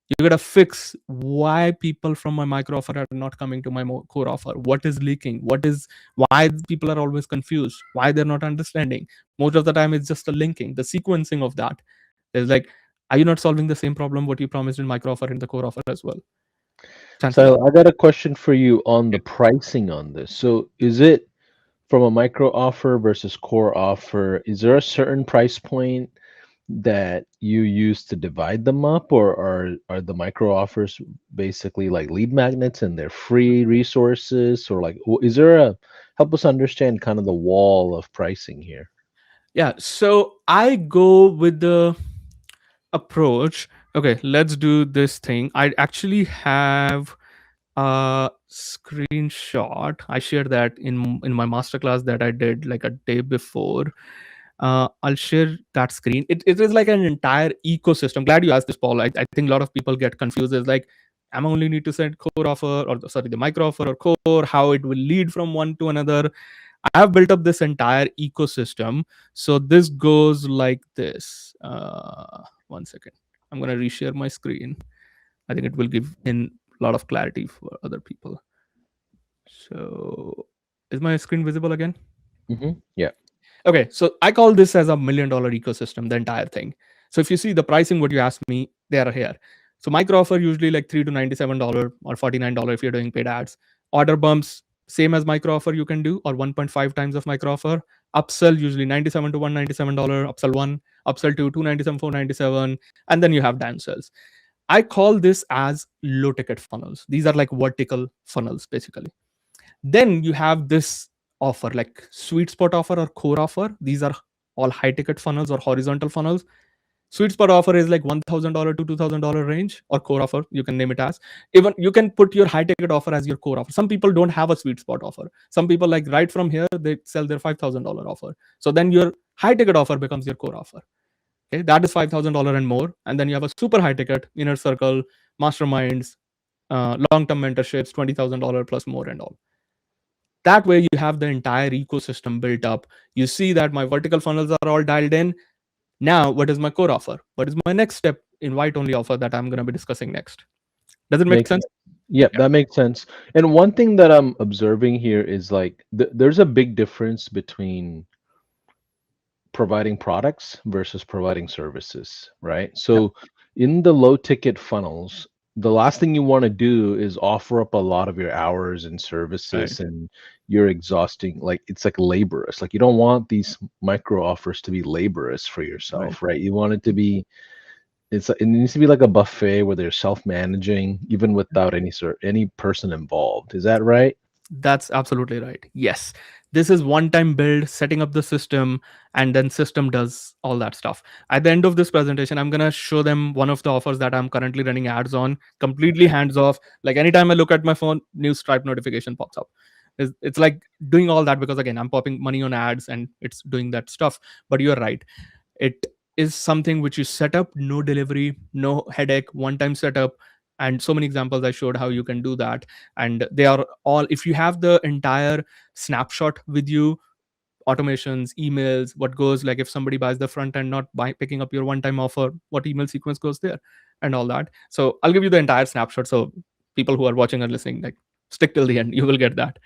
You gotta fix why people from my micro offer are not coming to my core offer. What is leaking? What is, why people are always confused, why they're not understanding. Most of the time it's just the linking, the sequencing of that. There's like, are you not solving the same problem what you promised in micro offer in the core offer as well? Chances are. So I got a question for you on the pricing on this. So is it from a micro offer versus core offer? Is there a certain price point that you use to divide them up, or are the micro offers basically like lead magnets and they're free resources, or like is there a, help us understand kind of the wall of pricing here? Yeah, so I go with the approach. Okay, let's do this thing. I actually have a screenshot. I shared that in my masterclass that I did like a day before. I'll share that screen. It is like an entire ecosystem. Glad you asked this, Paul. I think a lot of people get confused. It's like, am I only need to send core offer, or sorry, the micro offer or core, how it will lead from one to another. I have built up this entire ecosystem. So this goes like this. 1 second. I'm gonna reshare my screen. I think it will give in a lot of clarity for other people. So is my screen visible again? Yeah. Okay, so I call this as $1 million ecosystem, the entire thing. So if you see the pricing, what you asked me, they are here. So micro offer usually like $3 to $97 or $49 if you're doing paid ads. Order bumps, same as micro offer you can do, or 1.5 times of micro offer. Upsell usually 97 to $197. Upsell one, upsell two, 297, 497, and then you have downsells. I call this as low ticket funnels. These are like vertical funnels basically. Then you have this offer like sweet spot offer or core offer. These are all high ticket funnels or horizontal funnels. Sweet spot offer is like $1,000 to $2,000 range, or core offer, you can name it as. Even you can put your high ticket offer as your core offer. Some people don't have a sweet spot offer. Some people like right from here, they sell their $5,000 offer. So then your high ticket offer becomes your core offer. Okay, that is $5,000 and more. And then you have a super high ticket, inner circle, masterminds, long term mentorships, $20,000 plus more and all. That way you have the entire ecosystem built up. You see that my vertical funnels are all dialed in. Now what is my core offer? What is my next step invite only offer that I'm going to be discussing next? Does it make Makes sense? sense. Yeah, Yeah. that makes sense. And one thing that I'm observing here is like there's a big difference between providing products versus providing services, right? Yeah. So in the low ticket funnels, the last thing you want to do is offer up a lot of your hours and Right. services, and you're exhausting, like it's like laborious. Like you don't want these micro offers to be laborious for Right. yourself, right? You want it to be, it needs to be like a buffet where they're self-managing even without any person involved. Is that right? That's absolutely right. Yes. This is one time build, setting up the system, and then system does all that stuff. At the end of this presentation, I'm going to show them one of the offers that I'm currently running ads on, completely hands off. Like anytime I look at my phone, new Stripe notification pops up. It's like doing all that because, again, I'm popping money on ads and it's doing that stuff. But you're right. It is something which you set up, no delivery, no headache, one time setup. And so many examples I showed how you can do that. And they are all, if you have the entire snapshot with you, automations, emails, what goes, like if somebody buys the front end, not picking up your one time offer, what email sequence goes there, and all that. So I'll give you the entire snapshot. So people who are watching and listening, like, stick till the end, you will get that.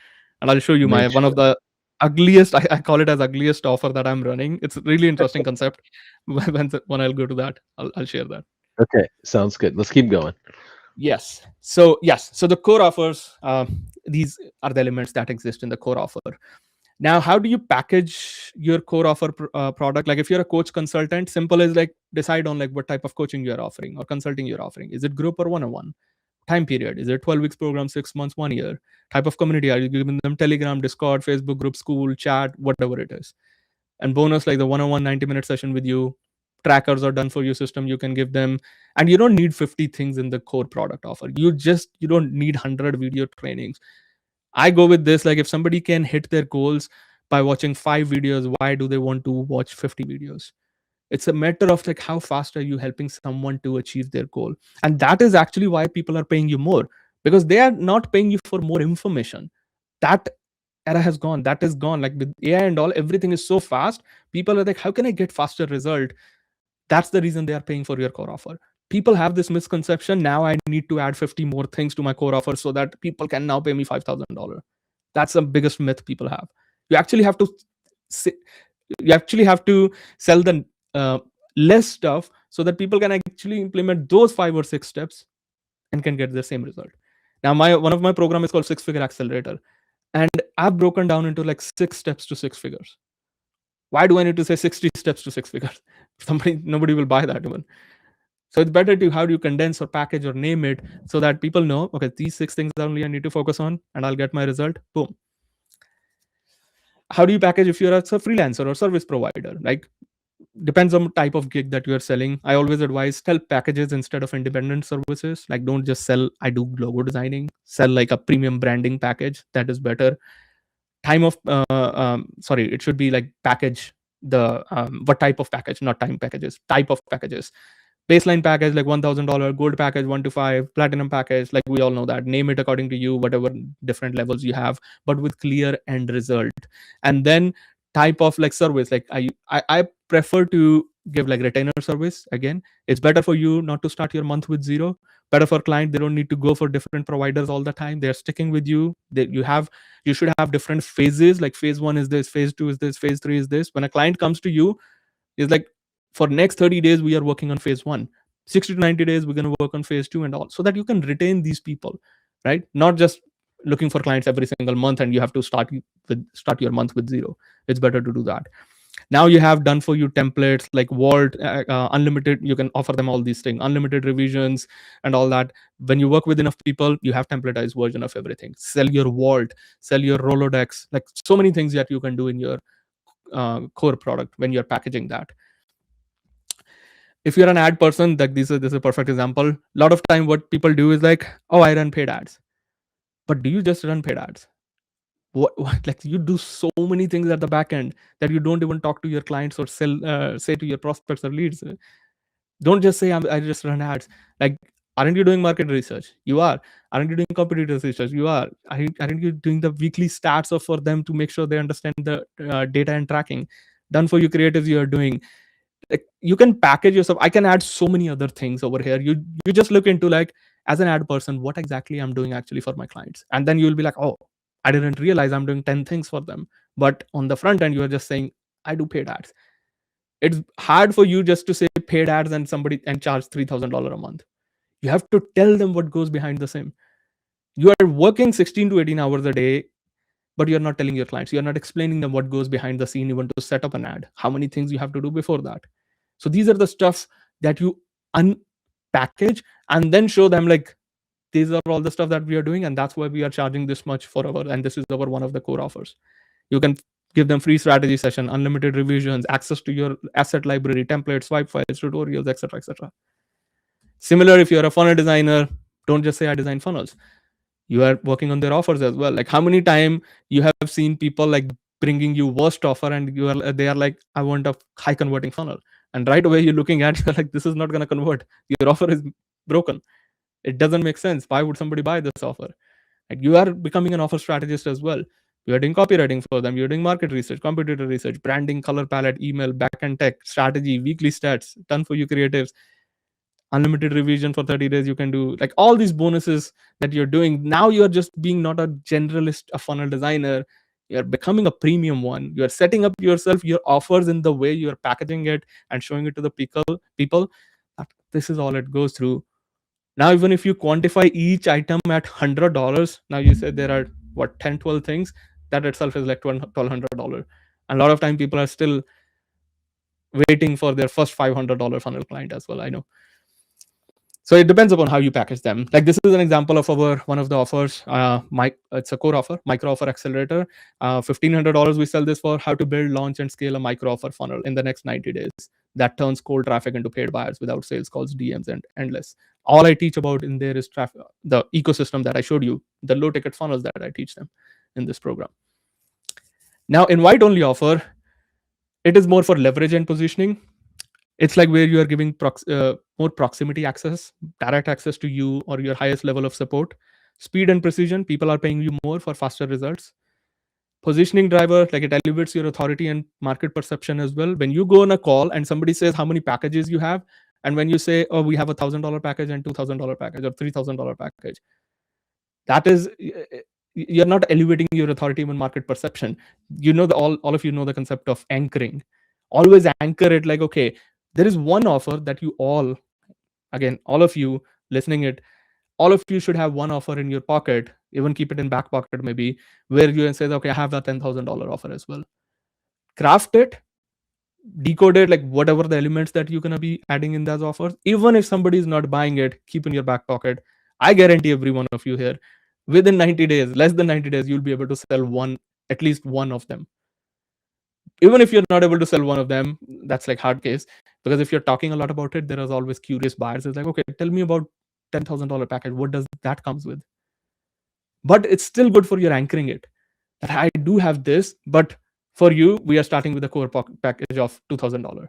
And I'll show you my Make one of sure. the ugliest, I call it as ugliest offer that I'm running. It's a really interesting concept. When I'll go to that, I'll share that. Okay, sounds good. Let's keep going. Yes. So yes. So the core offers, these are the elements that exist in the core offer. Now, how do you package your core offer product? Like if you're a coach consultant, simple is like decide on like what type of coaching you're offering or consulting you're offering. Is it group or one-on-one? time period. Is it 12 weeks program, 6 months, 1 year? Type of community, are you giving them Telegram, Discord, Facebook group, school chat, whatever it is? And bonus, like the one-on-one 90-minute session with you, trackers are done for you system you can give them. And you don't need 50 things in the core product offer. You don't need 100 video trainings. I go with this, like if somebody can hit their goals by watching 5 videos, why do they want to watch 50 videos? It's a matter of like how fast are you helping someone to achieve their goal. And that is actually why people are paying you more, because they are not paying you for more information. That era has gone. That is gone. Like with AI and all, everything is so fast. People are like, how can I get faster result? That's the reason they are paying for your core offer. People have this misconception, now I need to add 50 more things to my core offer so that people can now pay me $5,000. That's the biggest myth people have. You actually have to you actually have to sell the uh, less stuff so that people can actually implement those 5 or 6 steps and can get the same result. Now my one of my program is called Figure Accelerator, and I've broken down into like 6 steps to 6 figures. Why do I need to say 60 steps to 6 figures? Nobody will buy that even. So it's better to how do you condense or package or name it so that people know, okay, these 6 things only I need to focus on and I'll get my result. Boom. How do you package if you're a freelancer or service provider? Like depends on type of gig that you are selling. I always advise sell packages instead of independent services. Like don't just sell I do logo designing. Sell like a premium branding package. That is better. Time of sorry, it should be like package the what type of package, not time packages. Type of packages. Baseline package like $1,000, gold package 1 to 5, platinum package, like we all know that. Name it according to you, whatever different levels you have, but with clear end result. And then type of like service, like I prefer to give like retainer service. Again, it's better for you not to start your month with zero. Better for client, they don't need to go for different providers all the time. They're sticking with you. You should have different phases, like phase one is this, phase two is this, phase three is this. When a client comes to you, is like for next 30 days we are working on phase 1, 60 to 90 days we're going to work on phase 2 and all, so that you can retain these people, right? Not just looking for clients every single month and you have to start your month with zero. It's better to do that. Now you have done for you templates like Vault, unlimited, you can offer them all these things, unlimited revisions and all that. When you work with enough people, you have templatized version of everything. Sell your Vault, sell your Rolodex, like so many things that you can do in your core product when you're packaging that. If you're an ad person, like this is a perfect example. A lot of time what people do is like, oh, I run paid ads. But do you just run paid ads? What like you do so many things at the back end that you don't even talk to your clients or say to your prospects or leads. Don't just say I just run ads. Like, aren't you doing market research? You are. Aren't you doing competitors research? You are. Aren't you doing the weekly stats of for them to make sure they understand the data and tracking? Done for you creatives, you are doing. Like, you can package yourself. I can add so many other things over here. You just look into like, as an ad person, what exactly I'm doing actually for my clients, and then you'll be like, oh, I didn't realize I'm doing 10 things for them. But on the front end, you are just saying I do paid ads. It's hard for you just to say paid ads and somebody and charge $3,000 a month. You have to tell them what goes behind the same. You are working 16 to 18 hours a day, but you're not telling your clients. You're not explaining them what goes behind the scene, even to set up an ad, how many things you have to do before that. So these are the stuff that you unpackage and then show them like, these are all the stuff that we are doing, and that's why we are charging this much for our, and this is our one of the core offers. You can give them free strategy session, unlimited revisions, access to your asset library, templates, swipe files, tutorials, etc., etc. Similar, if you're a funnel designer, don't just say I design funnels. You are working on their offers as well. Like, how many time you have seen people like bringing you worst offer and they are like, I want a high converting funnel, and right away you're looking at you're like, this is not going to convert. Your offer is broken. It doesn't make sense. Why would somebody buy this offer? Like, you are becoming an offer strategist as well. You are doing copywriting for them. You're doing market research, competitor research, branding, color palette, email, backend tech, strategy, weekly stats, done for you creatives, unlimited revision for 30 days. You can do like all these bonuses that you're doing. Now you're just being not a generalist, a funnel designer. You're becoming a premium one. You're setting up yourself, your offers in the way you're packaging it and showing it to the people. This is all it goes through. Now, even if you quantify each item at $100, now you said there are what 10, 12 things, that itself is like $1,200. And a lot of time people are still waiting for their first $500 funnel client as well. I know. So it depends upon how you package them. Like this is an example of our one of the offers. It's a core offer, micro offer accelerator. $1,500 we sell this for. How to build, launch, and scale a micro offer funnel in the next 90 days that turns cold traffic into paid buyers without sales calls, DMs, and endless. All I teach about in there is traffic, the ecosystem that I showed you, the low ticket funnels that I teach them in this program. Now, invite only offer, it is more for leverage and positioning. It's like where you are giving more proximity access, direct access to you or your highest level of support. Speed and precision, people are paying you more for faster results. Positioning driver, like it elevates your authority and market perception as well. When you go on a call and somebody says how many packages you have, and when you say, oh, we have $1,000 package and $2,000 package or $3,000 package, that is, you're not elevating your authority and market perception. You know, all of you know the concept of anchoring. Always anchor it like, okay, there is one offer that you all, again, all of you listening it, all of you should have one offer in your pocket, even keep it in back pocket maybe, where you say, okay, I have that $10,000 offer as well. Craft it, decode it, like whatever the elements that you're going to be adding in those offers. Even if somebody is not buying it, keep in your back pocket. I guarantee every one of you here, within 90 days, less than 90 days, you'll be able to sell one, at least one of them. Even if you're not able to sell one of them, that's like hard case, because if you're talking a lot about it, there is always curious buyers. It's like, okay, tell me about $10,000 package, what does that comes with? But it's still good for your anchoring it, that I do have this, but for you, we are starting with a core package of $2,000.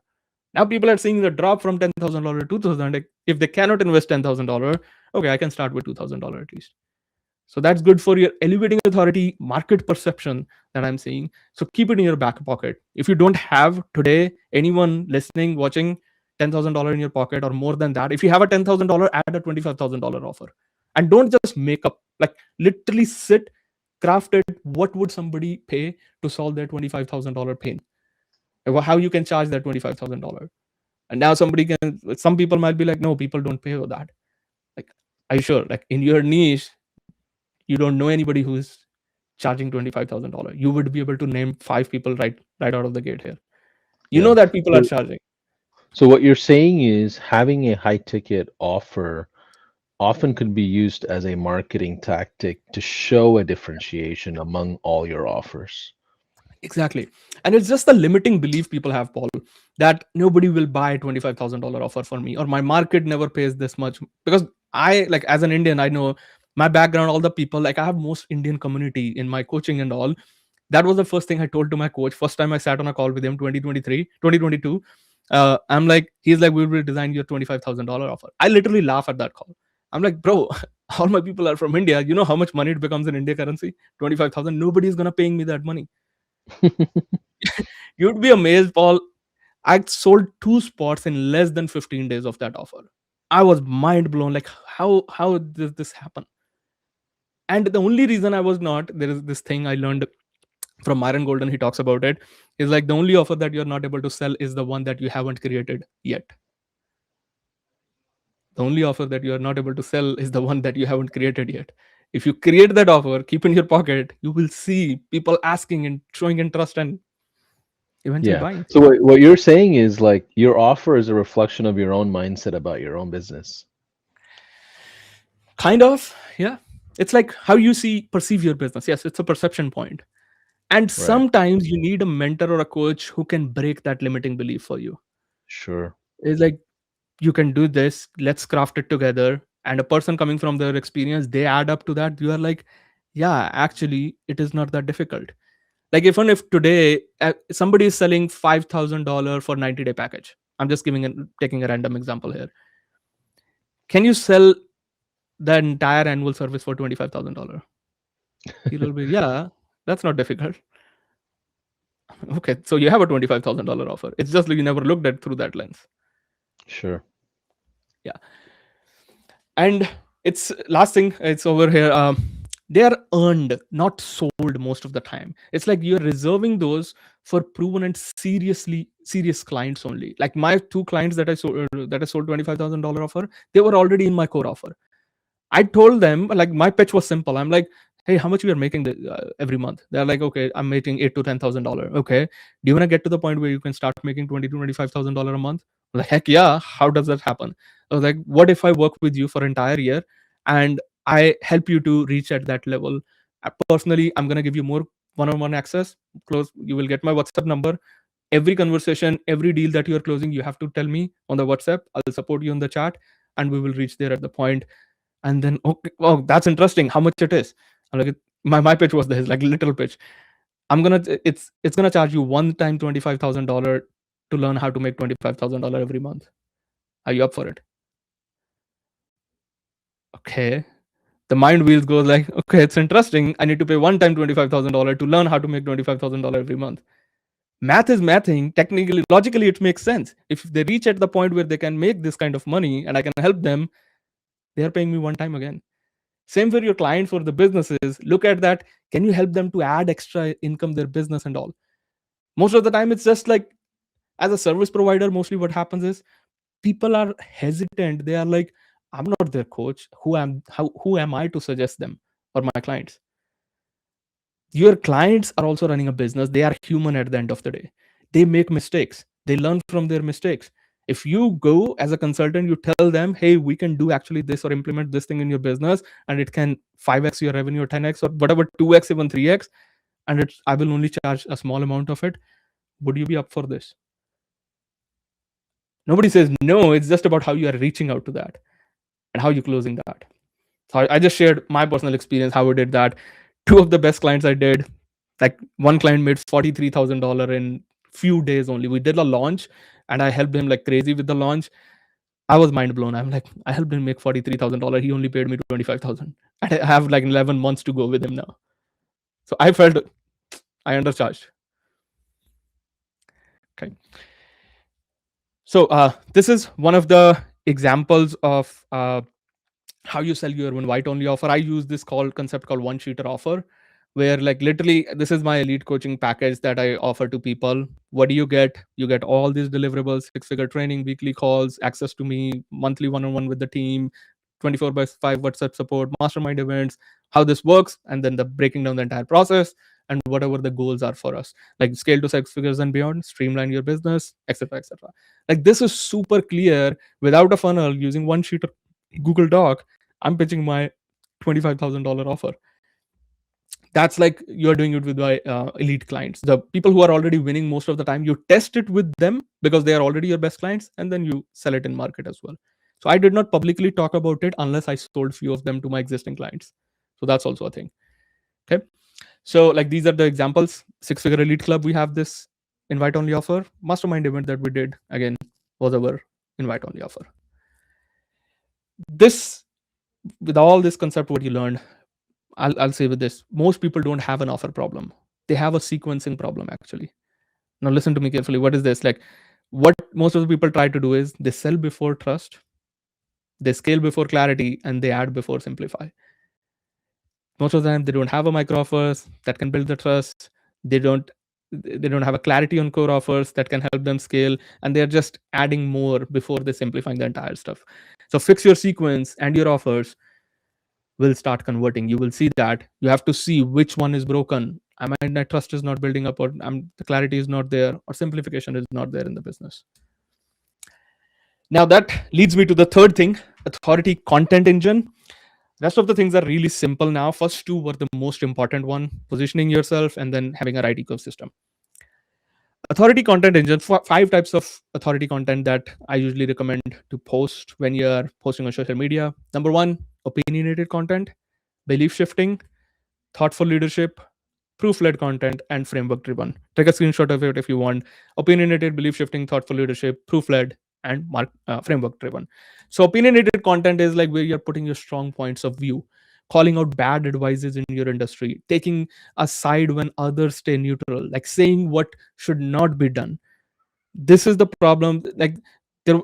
Now people are seeing the drop from $10,000 to 2,000. Like, if they cannot invest $10,000, okay, I can start with $2,000 at least. So that's good for your elevating authority, market perception that I'm seeing. So keep it in your back pocket. If you don't have today anyone listening, watching, $10,000 in your pocket or more than that, if you have a $10,000, add a $25,000 offer. And don't just make up, like literally sit, craft it. What would somebody pay to solve their $25,000 pain? How you can charge that $25,000? And now some people might be like, no, people don't pay for that. Like, are you sure? Like in your niche, you don't know anybody who's charging $25,000. You would be able to name 5 people right out of the gate here. You know Yeah. that people are So, charging. so what you're saying is having a high ticket offer often could be used as a marketing tactic to show a differentiation among all your offers. Exactly. And it's just the limiting belief people have, Paul, that nobody will buy a $25,000 offer for me, or my market never pays this much. Because I, like, as an Indian, I know my background, all the people, like, I have most Indian community in my coaching and all. That was the first thing I told to my coach. First time I sat on a call with him, 2023, 2022. I'm like, he's like, we will design your $25,000 offer. I literally laugh at that call. I'm like, bro, all my people are from India. You know how much money it becomes in India currency? 25,000. Nobody's going to paying me that money. You'd be amazed, Paul. I sold 2 spots in less than 15 days of that offer. I was mind blown. Like, how does this happen? And the only reason I was not, there is this thing I learned from Myron Golden. He talks about it. Is like the only offer that you're not able to sell is the one that you haven't created yet. The only offer that you are not able to sell is the one that you haven't created yet. If you create that offer, keep in your pocket, you will see people asking and showing interest and eventually Yeah. buying. So what you're saying is like your offer is a reflection of your own mindset about your own business. Kind of, yeah. It's like how you see perceive your business. Yes, it's a perception point. And Right. sometimes you need a mentor or a coach who can break that limiting belief for you. Sure. It's like, you can do this, let's craft it together. And a person coming from their experience, they add up to that. You are like, yeah, actually, it is not that difficult. Like, even if today somebody is selling $5,000 for 90-day package, I'm just taking a random example here. Can you sell the entire annual service for $25,000? He'll be, yeah, that's not difficult. Okay, so you have a $25,000 offer. It's just like you never looked at through that lens. Sure. Yeah. And it's last thing, it's over here. They are earned, not sold most of the time. It's like you're reserving those for proven and serious clients only. Like my 2 clients that I sold $25,000 offer, they were already in my core offer. I told them, like, my pitch was simple. I'm like, hey, how much we are making every month? They're like, okay, I'm making $8,000 to $10,000. Okay, do you want to get to the point where you can start making $20,000 to $25,000 a month? I'm like, heck yeah. How does that happen? I was like, what if I work with you for entire year and I help you to reach at that level? Personally, I'm gonna give you more one-on-one access. Close, you will get my WhatsApp number. Every conversation, every deal that you are closing, you have to tell me on the WhatsApp. I'll support you on the chat, and we will reach there at the point. And then, okay, oh, that's interesting. How much it is? I'm like, my pitch was this, like little pitch. It's gonna charge you one time $25,000 to learn how to make $25,000 every month. Are you up for it? Okay. The mind wheels goes like, okay, it's interesting. I need to pay one time $25,000 to learn how to make $25,000 every month. Math is mathing. Technically, logically, it makes sense. If they reach at the point where they can make this kind of money and I can help them, they are paying me one time again. Same for your clients or the businesses. Look at that. Can you help them to add extra income, their business and all? Most of the time, it's just like, as a service provider, mostly what happens is people are hesitant. They are like, I'm not their coach. Who am I to suggest them or my clients? Your clients are also running a business. They are human at the end of the day. They make mistakes. They learn from their mistakes. If you go as a consultant, you tell them, hey, we can do actually this or implement this thing in your business, and it can 5x your revenue or 10x or whatever, 2x, even 3x, and I will only charge a small amount of it. Would you be up for this? Nobody says no. It's just about how you are reaching out to that and how you're closing that. So I just shared my personal experience, how I did that. Two of the best clients I did, like one client made $43,000 in few days only. We did a launch and I helped him like crazy with the launch. I was mind blown. I'm like, I helped him make $43,000. He only paid me 25,000. And I have like 11 months to go with him now. So I felt I undercharged. Okay. So this is one of the examples of how you sell your invite only offer. I use this concept called one sheeter offer, where like literally this is my elite coaching package that I offer to people. What do you get? You get all these deliverables, six-figure training, weekly calls, access to me, monthly one-on-one with the team, 24 by 5 WhatsApp support, mastermind events, how this works, and then the breaking down the entire process and whatever the goals are for us, like scale to six figures and beyond, streamline your business, etc., etc. Like this is super clear without a funnel, using one sheet of Google Doc. I'm pitching my $25,000 offer. That's like you're doing it with my elite clients, the people who are already winning. Most of the time you test it with them because they are already your best clients, and then you sell it in market as well. So I did not publicly talk about it unless I sold few of them to my existing clients. So that's also a thing. Okay. So like these are the examples. Six figure elite club, we have this invite only offer. Mastermind event that we did again was our invite only offer. This, with all this concept, what you learned, I'll say with this, most people don't have an offer problem. They have a sequencing problem actually. Now listen to me carefully. What is this? Like what most of the people try to do is they sell before trust, they scale before clarity, and they add before simplify. Most of the time they don't have a micro offers that can build the trust. They don't have a clarity on core offers that can help them scale, and they're just adding more before they simplifying the entire stuff. So fix your sequence and your offers will start converting. You will see that. You have to see which one is broken. I mean, my trust is not building up, or the clarity is not there, or simplification is not there in the business. Now that leads me to the third thing: authority content engine. Rest of the things are really simple now. First two were the most important one: positioning yourself and then having a right ecosystem. Authority content engine, five types of authority content that I usually recommend to post when you're posting on social media. Number one, opinionated content, belief shifting, thoughtful leadership, proof led content, and framework driven. Take a screenshot of it if you want. Opinionated, belief shifting, thoughtful leadership, proof led, and framework driven. So, opinionated content is like where you're putting your strong points of view, calling out bad advices in your industry, taking a side when others stay neutral, like saying what should not be done. This is the problem. Like, there,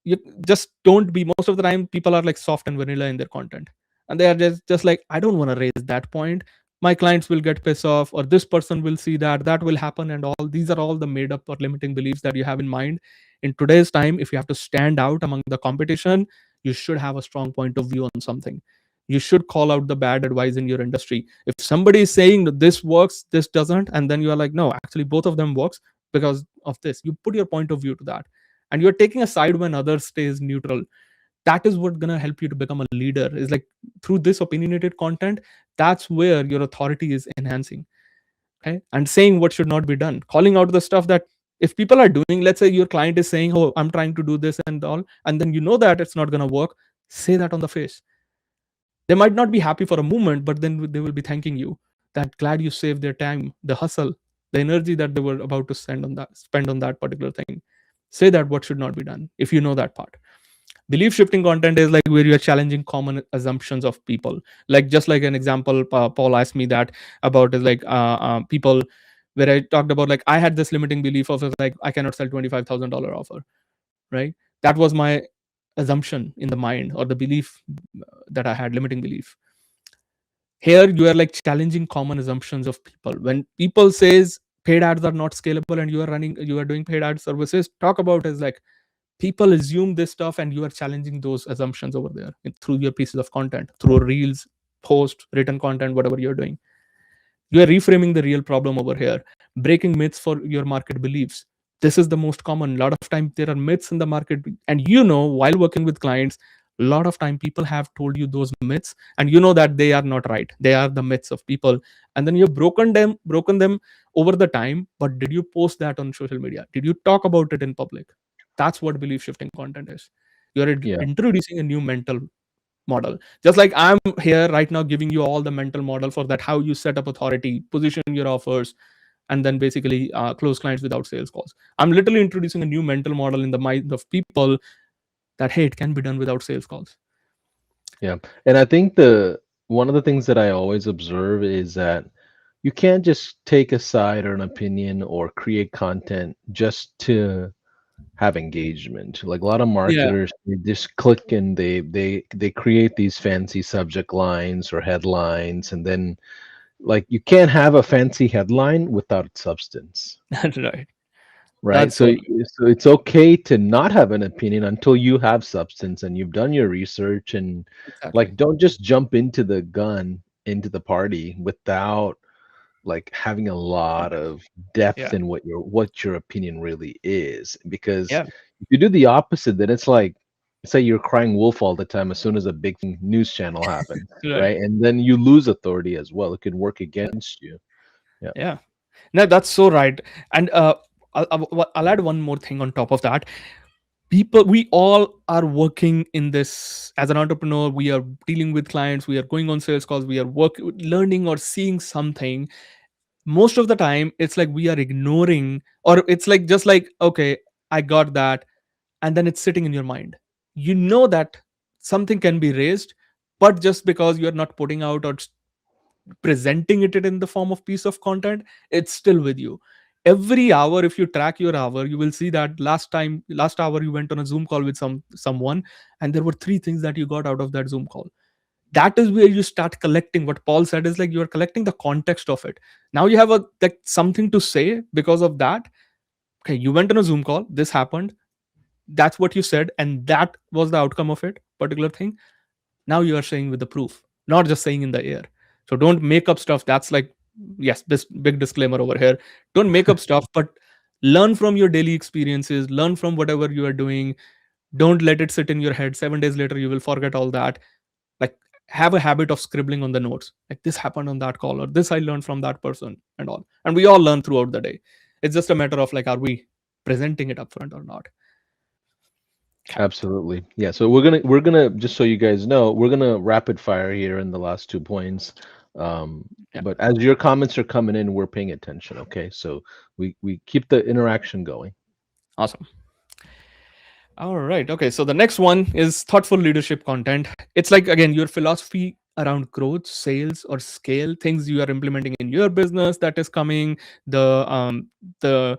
you just don't be. Most of the time people are like soft and vanilla in their content, and they are just like, I don't want to raise that point, my clients will get pissed off, or this person will see that will happen, and all these are all the made up or limiting beliefs that you have in mind. In today's time, if you have to stand out among the competition, you should have a strong point of view on something. You should call out the bad advice in your industry. If somebody is saying that this works, this doesn't, and then you are like, no, actually both of them works because of this, you put your point of view to that, and you're taking a side when others stays neutral. That is what's gonna help you to become a leader. Is like through this opinionated content, that's where your authority is enhancing. Okay, and saying what should not be done, calling out the stuff that if people are doing, let's say your client is saying, oh, I'm trying to do this and all, and then you know that it's not gonna work, say that on the face. They might not be happy for a moment, but then they will be thanking you. That glad you saved their time, the hustle, the energy that they were about to spend on that particular thing. Say that what should not be done if you know that part. Belief shifting content is like where you are challenging common assumptions of people. Like just like an example, Paul asked me that about is like people where I talked about like I had this limiting belief of like I cannot sell $25,000 offer, right? That was my assumption in the mind or the belief that I had, limiting belief. Here you are like challenging common assumptions of people. When people says paid ads are not scalable and you are doing paid ad services, talk about is like people assume this stuff and you are challenging those assumptions over there through your pieces of content, through reels, post, written content, whatever you're doing. You are reframing the real problem over here, breaking myths for your market beliefs. This is the most common. A lot of time there are myths in the market, and you know, while working with clients, a lot of time people have told you those myths, and you know that they are not right. They are the myths of people, and then you've broken them over the time. But did you post that on social media? Did you talk about it in public? That's what belief shifting content is. You're Yeah. introducing a new mental model, just like I'm here right now giving you all the mental model for that, how you set up authority, position your offers, and then basically close clients without sales calls. I'm literally introducing a new mental model in the mind of people that hey, it can be done without sales calls. Yeah. And I think the one of the things that I always observe is that you can't just take a side or an opinion or create content just to have engagement. Like a lot of Yeah. marketers, they just click and they create these fancy subject lines or headlines, and then like you can't have a fancy headline without substance. That's right. Right. That's so So, right. so it's okay to not have an opinion until you have substance and you've done your research, and Exactly. like don't just jump into the gun into the party without like having a lot Context. of depth Yeah. in what your opinion really is. Because Yeah. if you do the opposite, then it's like say you're crying wolf all the time as soon as a big news channel happens, Right. right? And then you lose authority as well. It could work Yeah. against you. Yeah. Yeah. No, that's so right. And I'll add one more thing on top of that. People, we all are working in this as an entrepreneur. We are dealing with clients, we are going on sales calls, we are learning or seeing something. Most of the time it's like we are ignoring, or it's like just like okay, I got that, and then it's sitting in your mind. You know that something can be raised, but just because you're not putting out or presenting it in the form of piece of content, it's still with you. Every hour, if you track your hour, you will see that last hour you went on a Zoom call with someone, and there were three things that you got out of that Zoom call. That is where you start collecting. What Paul said is like you are collecting the context of it. Now you have a like something to say because of that. Okay, you went on a Zoom call, this happened, that's what you said, and that was the outcome of it, particular thing. Now you are saying with the proof, not just saying in the air. So don't make up stuff. That's like, yes, this big disclaimer over here. Don't make up stuff, but learn from your daily experiences, learn from whatever you are doing. Don't let it sit in your head. 7 days later, you will forget all that. Like, have a habit of scribbling on the notes. Like, this happened on that call, or this I learned from that person, and all. And we all learn throughout the day. It's just a matter of like, are we presenting it upfront or not? Okay. Absolutely. Yeah. So we're gonna just so you guys know, we're gonna rapid fire here in the last 2 points. Yeah. But as your comments are coming in, we're paying attention. Okay. So we keep the interaction going. Awesome. All right. Okay. So the next one is thoughtful leadership content. It's like, again, your philosophy around growth, sales, or scale, things you are implementing in your business that is coming, the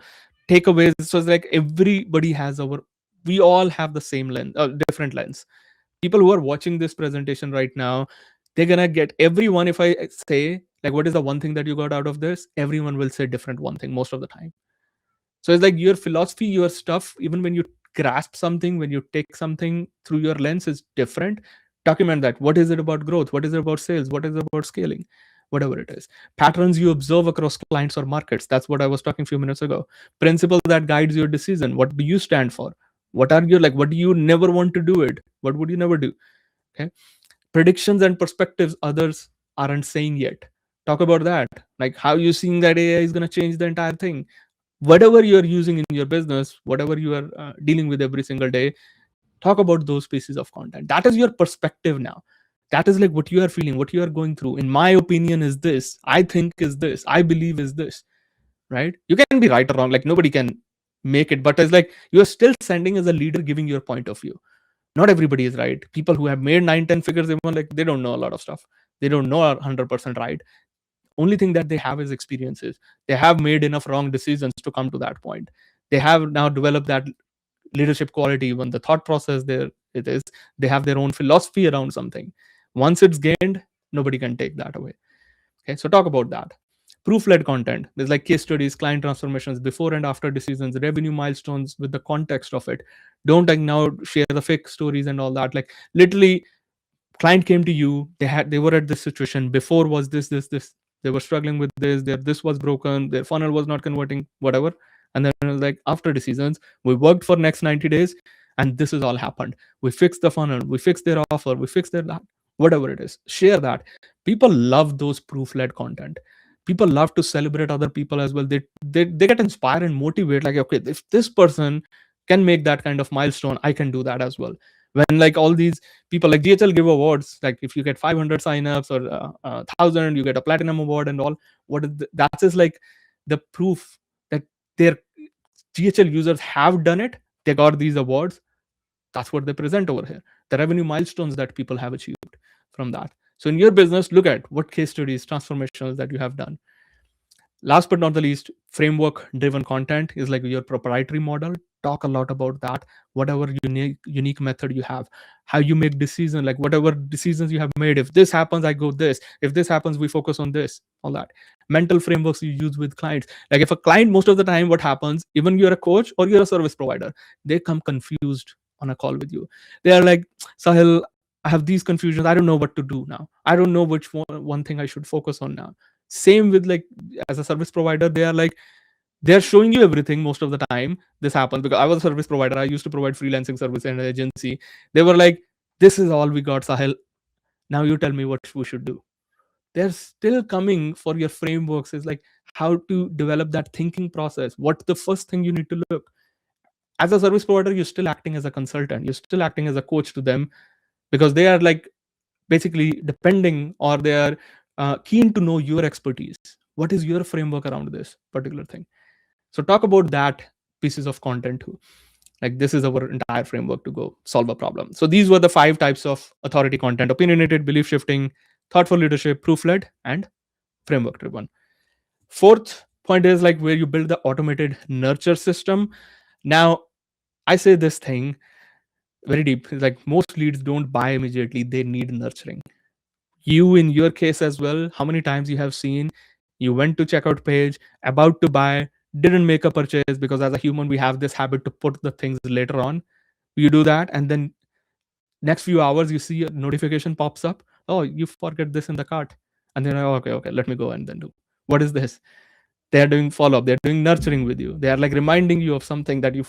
takeaways. So it's like everybody has we all have the same lens, different lens. People who are watching this presentation right now, they're gonna get everyone. If I say, like, what is the one thing that you got out of this? Everyone will say different one thing most of the time. So it's like your philosophy, your stuff, even when you grasp something, when you take something through your lens is different. Document that. What is it about growth? What is it about sales? What is it about scaling? Whatever it is. Patterns you observe across clients or markets. That's what I was talking a few minutes ago. Principle that guides your decision. What do you stand for? What are your, like, what do you never want to do it? What would you never do? Okay. Predictions and perspectives others aren't saying yet. Talk about that. Like, how you seeing that AI is going to change the entire thing? Whatever you're using in your business, whatever you are dealing with every single day, talk about those pieces of content. That is your perspective now. That is like what you are feeling, what you are going through. In my opinion is this, I think is this, I believe is this, right? You can be right or wrong, like nobody can make it, but it's like you're still sending as a leader, giving your point of view. Not everybody is right. People who have made 9, 10 figures, even, like, they don't know a lot of stuff. They don't know 100% right. Only thing that they have is experiences. They have made enough wrong decisions to come to that point. They have now developed that leadership quality. Even the thought process there, it is, they have their own philosophy around something. Once it's gained, nobody can take that away. Okay, so talk about that. Proof-led content. There's like case studies, client transformations, before and after decisions, revenue milestones with the context of it. Don't, like, now share the fake stories and all that. Like, literally, client came to you, they were at this situation, before was this, they were struggling with this was broken, their funnel was not converting, whatever. And then it was like, after decisions, we worked for next 90 days, and this is all happened. We fixed the funnel, we fixed their offer, we fixed their that, whatever it is. Share that. People love those proof-led content. People love to celebrate other people as well. They get inspired and motivate, like, okay, if this person can make that kind of milestone, I can do that as well. When, like, all these people, like DHL give awards, like if you get 500 signups or 1,000, you get a platinum award and all. That is like the proof that their DHL users have done it. They got these awards. That's what they present over here. The revenue milestones that people have achieved from that. So in your business, look at what case studies, transformations that you have done. Last but not the least, framework driven content is like your proprietary model. Talk a lot about that. Whatever unique method you have, how you make decisions, like whatever decisions you have made. If this happens, I go this. If this happens, we focus on this. All that. Mental frameworks you use with clients. Like, if a client, most of the time, what happens, even you're a coach or you're a service provider, they come confused on a call with you. They are like, Sahil, I have these confusions. I don't know what to do now. I don't know which one thing I should focus on now. Same with, like, as a service provider, they are like, they're showing you everything most of the time. This happens because I was a service provider. I used to provide freelancing service and agency. They were like, this is all we got, Sahil. Now you tell me what we should do. They're still coming for your frameworks, is like how to develop that thinking process. What the first thing you need to look. As a service provider, you're still acting as a consultant. You're still acting as a coach to them, because they are like basically depending, or they are keen to know your expertise. What is your framework around this particular thing? So talk about that pieces of content too. Like, this is our entire framework to go solve a problem. So these were the 5 types of authority content: opinionated, belief shifting, thoughtful leadership, proof led, and framework driven. Fourth point is like where you build the automated nurture system. Now, I say this thing very deep. It's like, most leads don't buy immediately, they need nurturing. You, in your case as well, how many times you have seen, you went to checkout page, about to buy, didn't make a purchase, because as a human we have this habit to put the things later on. You do that, and then next few hours you see a notification pops up, oh, you forget this in the cart. And then, oh, okay, let me go and then do. What is this? They are doing follow up, they're doing nurturing with you. They are like reminding you of something that you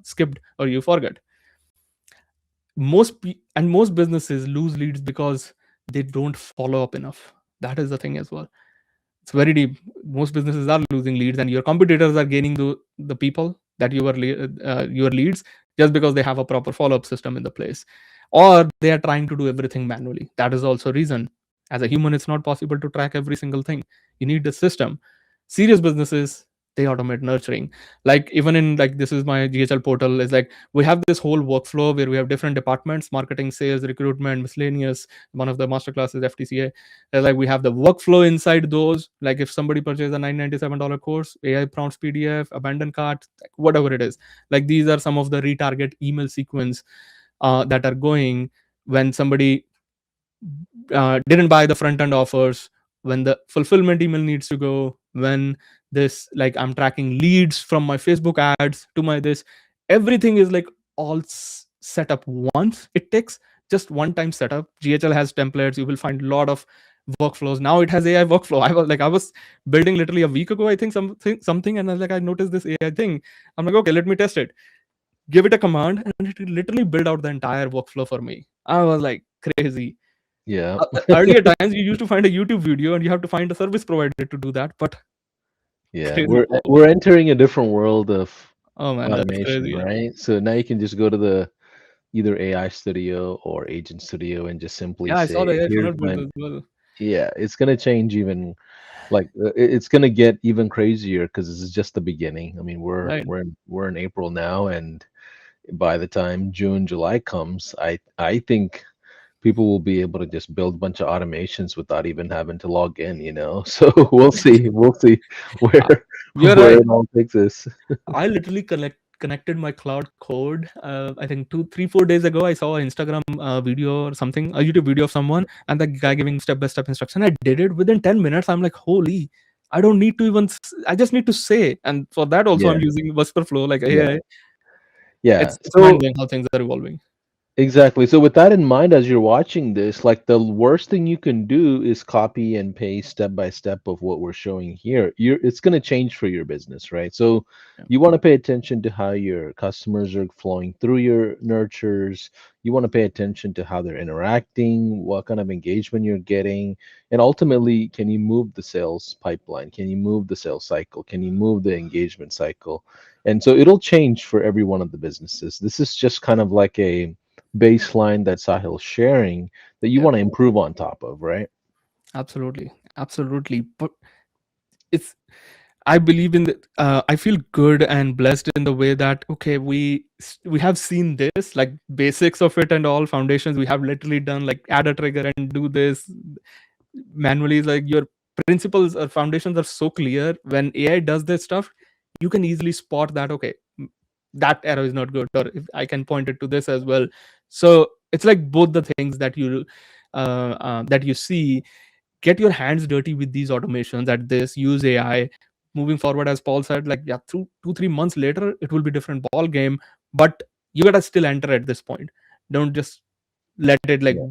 skipped or you forgot. And most businesses lose leads because they don't follow up enough. That is the thing as well. It's very deep. Most businesses are losing leads, and your competitors are gaining the people that your leads, just because they have a proper follow-up system in the place, or they are trying to do everything manually. That is also a reason. As a human, it's not possible to track every single thing. You need a system. Serious businesses, they automate nurturing. Like, even in, like, this is my GHL portal, is like we have this whole workflow where we have different departments: marketing, sales, recruitment, miscellaneous. One of the master classes, FTCA. Like, we have the workflow inside those. Like, if somebody purchases a $997 course, AI prompts, PDF, abandoned cart, like, whatever it is. Like, these are some of the retarget email sequence that are going when somebody didn't buy the front end offers, when the fulfillment email needs to go, when this, like, I'm tracking leads from my Facebook ads to my this. Everything is like all set up once. It takes just one time setup. GHL has templates. You will find a lot of workflows. Now it has AI workflow. I was building literally a week ago, I think, something, and I was like, I noticed this AI thing. I'm like, okay, let me test it. give it a command, and it literally build out the entire workflow for me. I was like crazy. Yeah. Earlier times, you used to find a YouTube video and you have to find a service provider to do that, but Yeah, crazy power. we're entering a different world of Oh man, that's automation, crazy. right? So now you can just go to the either AI Studio or Agent Studio and just simply Yeah, I saw say, the AI "Here's funnel builds my." as well. Yeah, it's gonna change even like it's gonna get even crazier because this is just the beginning. I mean, Right. we're in April now, and by the time June, July comes, I think people will be able to just build a bunch of automations without even having to log in, you know. So we'll see Uh, where You're where right. it all takes us. I literally connected my cloud code. I think 2, 3, 4 days ago, I saw an Instagram video or something, a YouTube video of someone, and the guy giving step by step instruction. I did it within 10 minutes. I'm like, holy! I don't need to even. I just need to say, and for that also, Yeah, I'm using Whisper Flow like yeah, AI. yeah. It's mind So blowing how things are evolving. exactly. So with that in mind, as you're watching this, like the worst thing you can do is copy and paste step by step of what we're showing here. It's going to change for your business, right? So Yeah. you want to pay attention to how your customers are flowing through your nurtures. You want to pay attention to how they're interacting, what kind of engagement you're getting, and ultimately, can you move the sales pipeline? Can you move the sales cycle? Can you move the engagement cycle? And so it'll change for every one of the businesses. This is just kind of like a baseline that Sahil's sharing that you Yeah, want to improve on top of, right? absolutely, absolutely. But it's I believe in the. I feel good and blessed in the way that okay, we have seen this like basics of it and all foundations. We have literally done like add a trigger and do this manually. Like your principles or foundations are so clear. When AI does this stuff, you can easily spot that okay, that arrow is not good, or if I can point it to this as well. So it's like both the things that you see. Get your hands dirty with these automations at this, use AI. Moving forward, as Paul said, like yeah, through 2, 3 months later it will be different ball game, but you gotta still enter at this point. Don't just Yeah.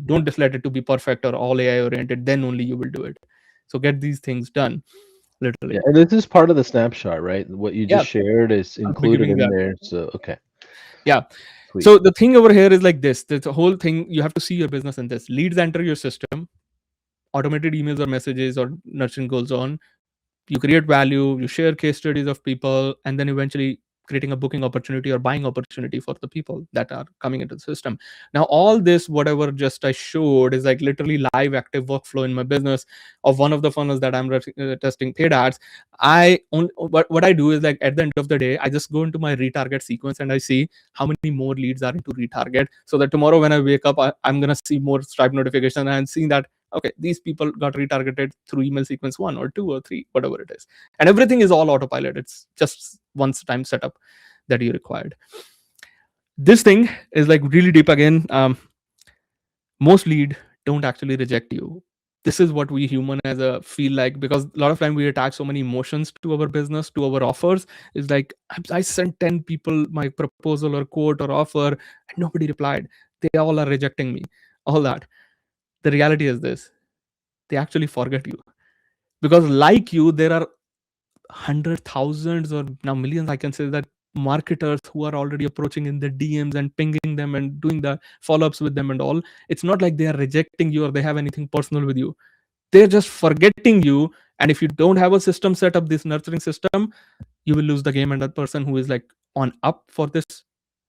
don't just let it to be perfect or all AI oriented, then only you will do it. So get these things done, Yeah. literally. And this is part of the snapshot, right? What you Yeah, just shared is I'll be included giving in that. there. So, okay, Yeah. sweet. So the thing over here is like this. There's a whole thing you have to see your business in this. Leads enter your system, automated emails or messages or nurturing goes on. You create value, you share case studies of people, and then eventually creating a booking opportunity or buying opportunity for the people that are coming into the system. Now all this whatever just I showed is like literally live active workflow in my business of one of the funnels that I'm testing paid ads. What I do is like at the end of the day I just go into my retarget sequence and I see how many more leads are into retarget, so that tomorrow when I wake up I'm gonna see more Stripe notification and seeing that okay, these people got retargeted through email sequence 1 or 2 or 3, whatever it is, and everything is all autopilot. It's just once time setup that you required. This thing is like really deep again. Most lead don't actually reject you. This is what we human as a feel like, because a lot of time we attach so many emotions to our business, to our offers. It's like I sent 10 people my proposal or quote or offer and nobody replied. They all are rejecting me, all that. The reality is this: they actually forget you, because like you there are hundred thousands or now millions, I can say, that marketers who are already approaching in the DMs and pinging them and doing the follow-ups with them and all. It's not like they are rejecting you or they have anything personal with you. They're just forgetting you. And if you don't have a system set up, this nurturing system, you will lose the game. And that person who is like on up for this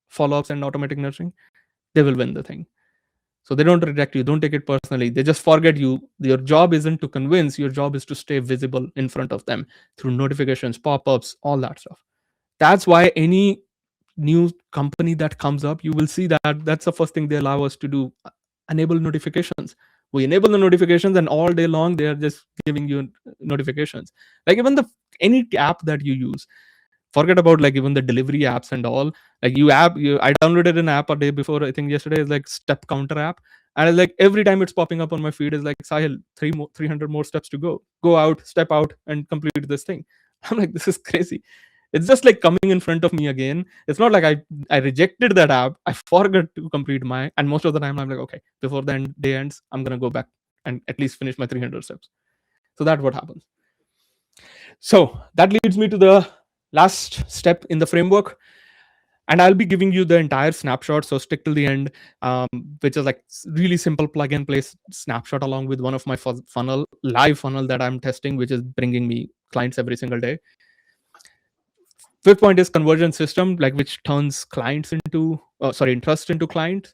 follow-ups and automatic nurturing, they will win the thing. So they don't reject you, don't take it personally. They just forget you. Your job isn't to convince, your job is to stay visible in front of them through notifications, pop-ups, all that stuff. That's why any new company that comes up, you will see that that's the first thing they allow us to do: enable notifications. We enable the notifications, and all day long they are just giving you notifications. Like even the any app that you use, forget about like even the delivery apps and all. Like I downloaded an app a day before, I think yesterday, is like step counter app. And it's like every time it's popping up on my feed is like, Sahil, 300 more steps to go out, step out and complete this thing. I'm like, this is crazy. It's just like coming in front of me again. It's not like I rejected that app, I forgot to complete my, and most of the time I'm like, okay, before the day ends I'm gonna go back and at least finish my 300 steps. So that's what happens. So that leads me to the last step in the framework, and I'll be giving you the entire snapshot, so stick till the end. um, which is like really simple plug and play snapshot along with one of my funnel, live funnel that I'm testing, which is bringing me clients every single day. Fifth point is conversion system, like which turns clients into interest into clients.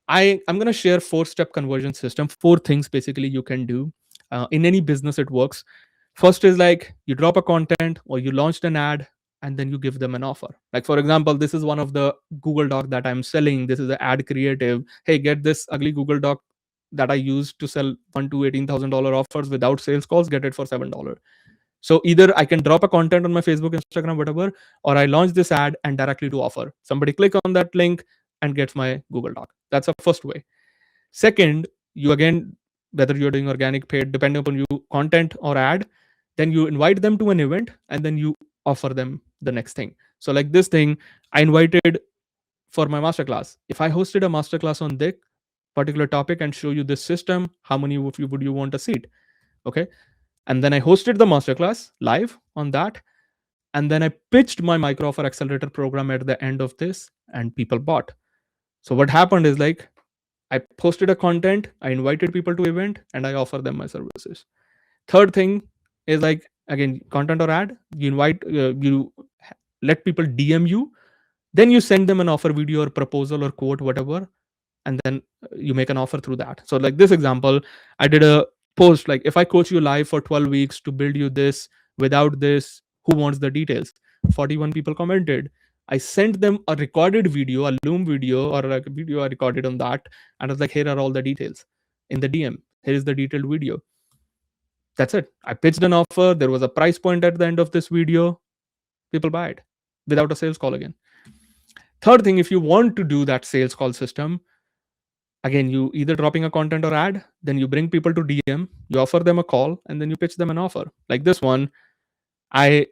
I'm going to share four-step conversion system, four things basically you can do. In any business it works. First is like you drop a content or you launched an ad, and then you give them an offer. Like for example, this is one of the Google Doc that I'm selling. This is an ad creative. Hey, get this ugly Google Doc that I used to sell one to $18,000 offers without sales calls. Get it for $7. So either I can drop a content on my Facebook, Instagram, whatever, or I launch this ad and directly to offer. Somebody click on that link and gets my Google Doc. That's the first way. Second, you again, whether you're doing organic, paid, depending upon you, content or ad, then you invite them to an event and then you offer them the next thing. So like this thing, I invited for my masterclass. If I hosted a masterclass on this particular topic and show you this system, how many of you would you want a seat? Okay. And then I hosted the masterclass live on that. And then I pitched my micro offer accelerator program at the end of this, and people bought. So what happened is like I posted a content, I invited people to event, and I offer them my services. Third thing is like again content or ad. You invite you let people DM you, then you send them an offer video or proposal or quote whatever, and then you make an offer through that. So like this example, I did a post like, if I coach you live for 12 weeks to build you this, without this, who wants the details? 41 people commented. I sent them a recorded video, a Loom video or like a video I recorded on that, and I was like, here are all the details in the DM. Here is the detailed video. That's it. I pitched an offer. There was a price point at the end of this video. People buy it without a sales call again. Third thing, if you want to do that sales call system, again, you either dropping a content or ad, then you bring people to DM, you offer them a call, and then you pitch them an offer. Like this one, I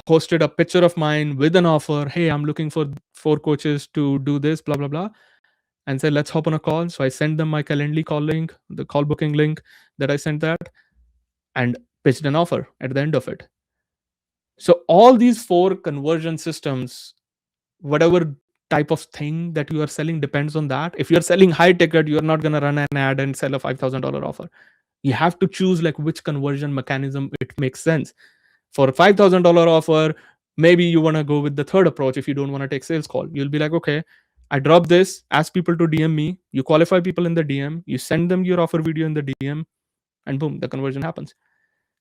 posted a picture of mine with an offer. Hey, I'm looking for 4 coaches to do this, blah, blah, blah. And said, let's hop on a call. So I sent them my Calendly call link, the call booking link that I sent that, and pitched an offer at the end of it. So all these four conversion systems, whatever type of thing that you are selling depends on that. If you're selling high ticket, you're not going to run an ad and sell a $5,000 offer. You have to choose like which conversion mechanism it makes sense. For a $5,000 offer, maybe you want to go with the third approach. If you don't want to take sales call, you'll be like, okay, I drop this, ask people to DM me, you qualify people in the DM, you send them your offer video in the DM, and boom, the conversion happens.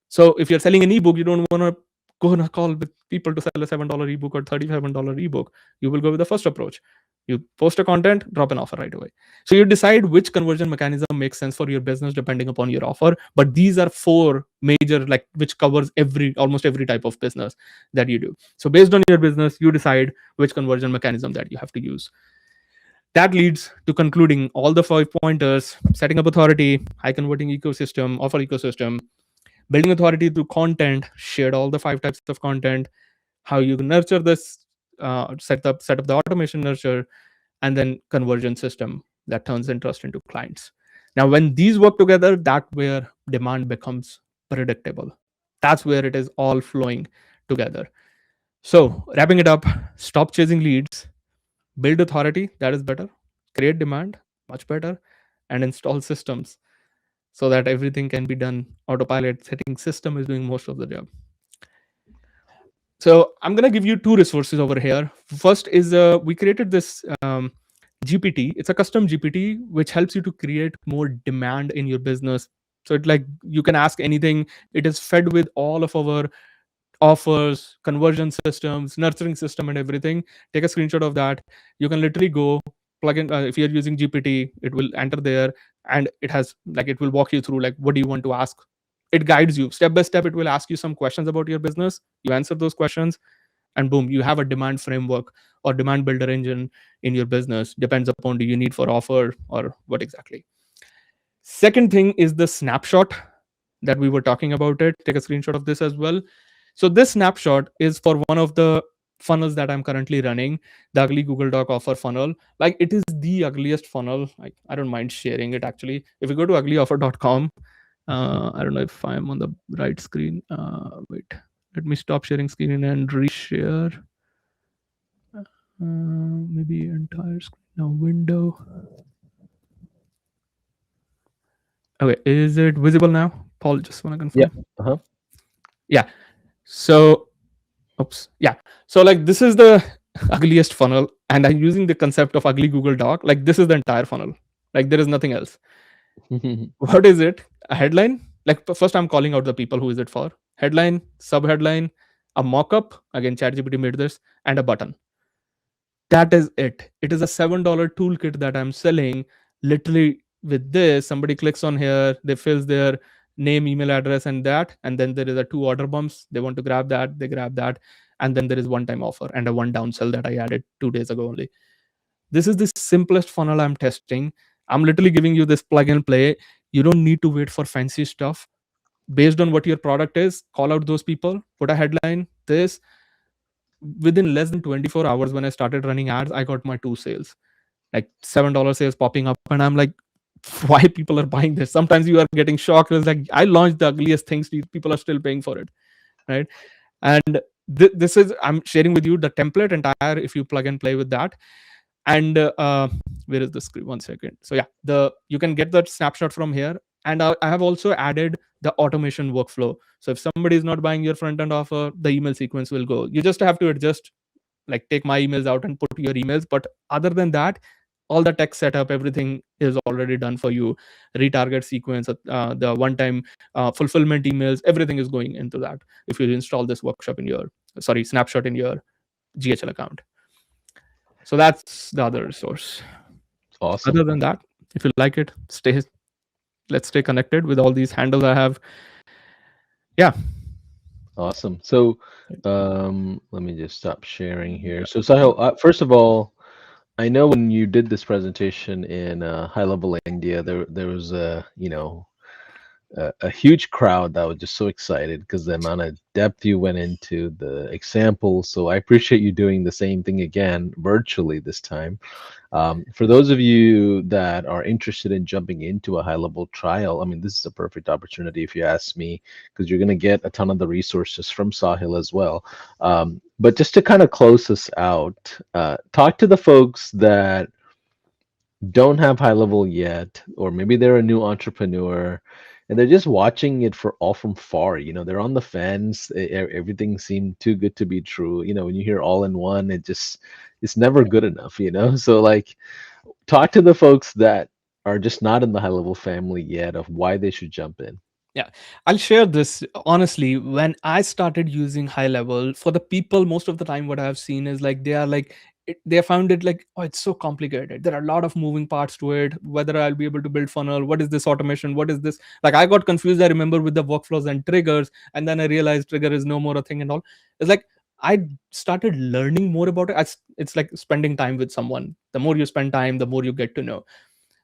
So if you're selling an ebook, you don't want to go on a call with people to sell a $7 ebook or $37 ebook. You will go with the first approach. You post a content, drop an offer right away. So you decide which conversion mechanism makes sense for your business depending upon your offer. But these are four major, like which covers almost every type of business that you do. So based on your business, you decide which conversion mechanism that you have to use. That leads to concluding all the 5 pointers: setting up authority, high converting ecosystem, offer ecosystem, building authority through content, shared all the 5 types of content, how you nurture this, set up the automation nurture, and then conversion system that turns interest into clients. Now when these work together, that where demand becomes predictable. That's where it is all flowing together. So wrapping it up, stop chasing leads, build authority, that is better, create demand, much better, and install systems so that everything can be done autopilot. Setting system is doing most of the job. So I'm going to give you 2 resources over here. First is we created this GPT. It's a custom GPT which helps you to create more demand in your business. So it like you can ask anything. It is fed with all of our offers, conversion systems, nurturing system, and everything. Take a screenshot of that. You can literally go plug in. If you're using GPT, it will enter there, and it has like it will walk you through like what do you want to ask. It guides you step by step. It will ask you some questions about your business. You answer those questions, and boom, you have a demand framework or demand builder engine in your business. Depends upon do you need for offer or what exactly. Second thing is the snapshot that we were talking about. It take a screenshot of this as well. So this snapshot is for one of the funnels that I'm currently running, the ugly Google Doc offer funnel. Like it is the ugliest funnel. Like I don't mind sharing it actually. If you go to uglyoffer.com, I don't know if I'm on the right screen. Wait, let me stop sharing screen and reshare. Maybe entire screen now. Window. Okay, is it visible now? Paul, just want to Yep. confirm. Uh-huh. Yeah. So, oops. Yeah. So, like, this is the ugliest funnel, and I'm using the concept of ugly Google Doc. Like, this is the entire funnel. Like, there is nothing else. What is it? A headline? Like, first, I'm calling out the people who is it for. Headline, sub headline, a mock up. Again, ChatGPT made this, and a button. That is it. It is a $7 toolkit that I'm selling. Literally, with this, somebody clicks on here, they fills their name, email address, and that, and then there is a two order bumps. They want to grab that, they grab that, and then there is one time offer and a one down sell that I added 2 days ago only. This is the simplest funnel I'm testing. I'm literally giving you this plug and play. You don't need to wait for fancy stuff. Based on what your product is, call out those people, put a headline, this. Within less than 24 hours, when I started running ads, I got my two sales, like $7 sales popping up. And I'm like, why people are buying this? Sometimes you are getting shocked. It's like, I launched the ugliest things, these people are still paying for it, right? And this is, I'm sharing with you the template entire, if you plug and play with that. And where is the script? One second. So yeah, the you can get that snapshot from here. And I have also added the automation workflow. So if somebody is not buying your front end offer, the email sequence will go. You just have to adjust, like take my emails out and put your emails. But other than that, all the tech setup, everything is already done for you. Retarget sequence, the one time fulfillment emails, everything is going into that if you install this workshop in your, sorry, snapshot in your GHL account. So that's the other resource. Awesome. Other than that, if you like it, let's stay connected with all these handles I have. Yeah. Awesome. So, let me just stop sharing here. So, Sahil, first of all, I know when you did this presentation in High Level India, there was a huge crowd that was just so excited because the amount of depth you went into the example. So I appreciate you doing the same thing again virtually this time. For those of you that are interested in jumping into a high level trial, I mean, this is a perfect opportunity if you ask me, because you're going to get a ton of the resources from Sahil as well. But just to kind of close this out, talk to the folks that don't have high level yet, or maybe they're a new entrepreneur and they're just watching it for all from far. They're on the fence. Everything seemed too good to be true. When you hear all in one, it's never good enough. So like, talk to the folks that are just not in the high level family yet of why they should jump in. Yeah, I'll share this honestly. When I started using high level, for the people, most of the time, what I've seen is like they are like, they found it like, oh, it's so complicated. There are a lot of moving parts to it. Whether I'll be able to build funnel, what is this automation? What is this? Like, I got confused. I remember with the workflows and triggers, and then I realized trigger is no more a thing and all. It's like I started learning more about it. It's like spending time with someone. The more you spend time, the more you get to know.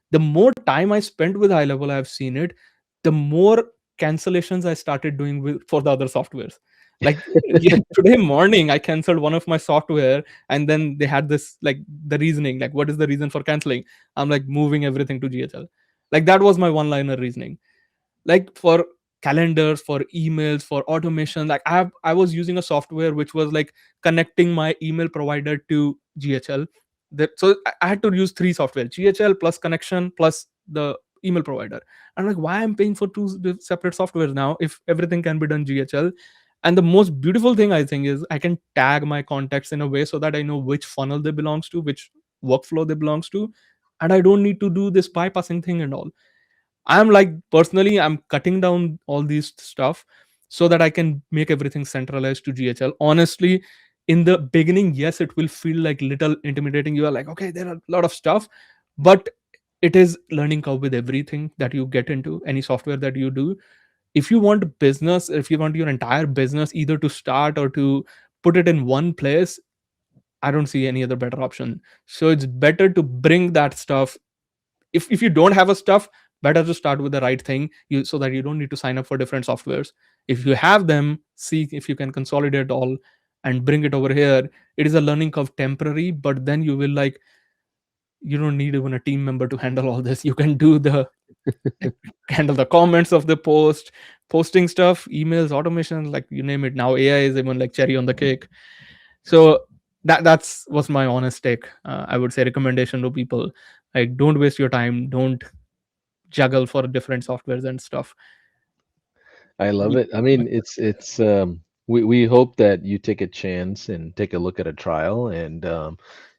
The more time I spent with high level, I've seen it, the more cancellations I started doing for the other softwares. Like, yeah, today morning I canceled one of my software, and then they had this, like, the reasoning, like, what is the reason for canceling? I'm like, moving everything to GHL. Like, that was my one liner reasoning. Like, for calendars, for emails, for automation, like, I was using a software which was like connecting my email provider to GHL. So I had to use three software: GHL plus connection plus the email provider. I'm like, why I'm paying for two separate softwares now if everything can be done GHL? And the most beautiful thing I think is I can tag my contacts in a way so that I know which funnel they belongs to, which workflow they belongs to, and I don't need to do this bypassing thing and all. I'm like, personally, I'm cutting down all these stuff so that I can make everything centralized to GHL. Honestly, in the beginning, yes, it will feel like little intimidating. You are like, okay, there are a lot of stuff, but it is learning curve with everything that you get into, any software that you do. If you want business, if you want your entire business either to start or to put it in one place, I don't see any other better option. So it's better to bring that stuff. If you don't have a stuff, better to start with the right thing, so that you don't need to sign up for different softwares. If you have them, see if you can consolidate all and bring it over here. It is a learning curve, temporary, but then you will, like, you don't need even a team member to handle all this. You can do the, like, handle the comments of the post, posting stuff, emails, automation, like, you name it. Now AI is even like cherry on the cake. So That's was my honest take. I would say recommendation to people, like, don't waste your time, don't juggle for different softwares and stuff. I love it. I mean, we hope that you take a chance and take a look at a trial. And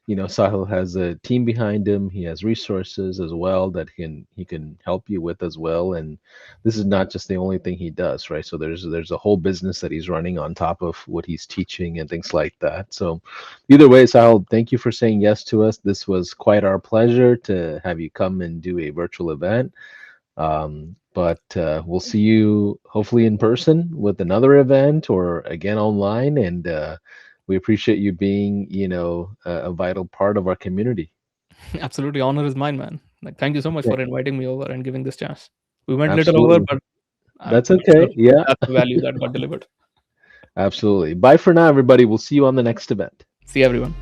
Sahil has a team behind him. He has resources as well that he can help you with as well. And this is not just the only thing he does, right? So there's a whole business that he's running on top of what he's teaching and things like that. So either way, Sahil, thank you for saying yes to us. This was quite our pleasure to have you come and do a virtual event. But we'll see you hopefully in person with another event or again online. And we appreciate you being, a vital part of our community. Absolutely, honor is mine, man. Like, thank you so much Yeah, for inviting me over and giving this chance. We went little over, absolutely. but That's I'm sure okay. Yeah, that's the value that got delivered. absolutely. Bye for now, everybody. We'll see you on the next event. See everyone.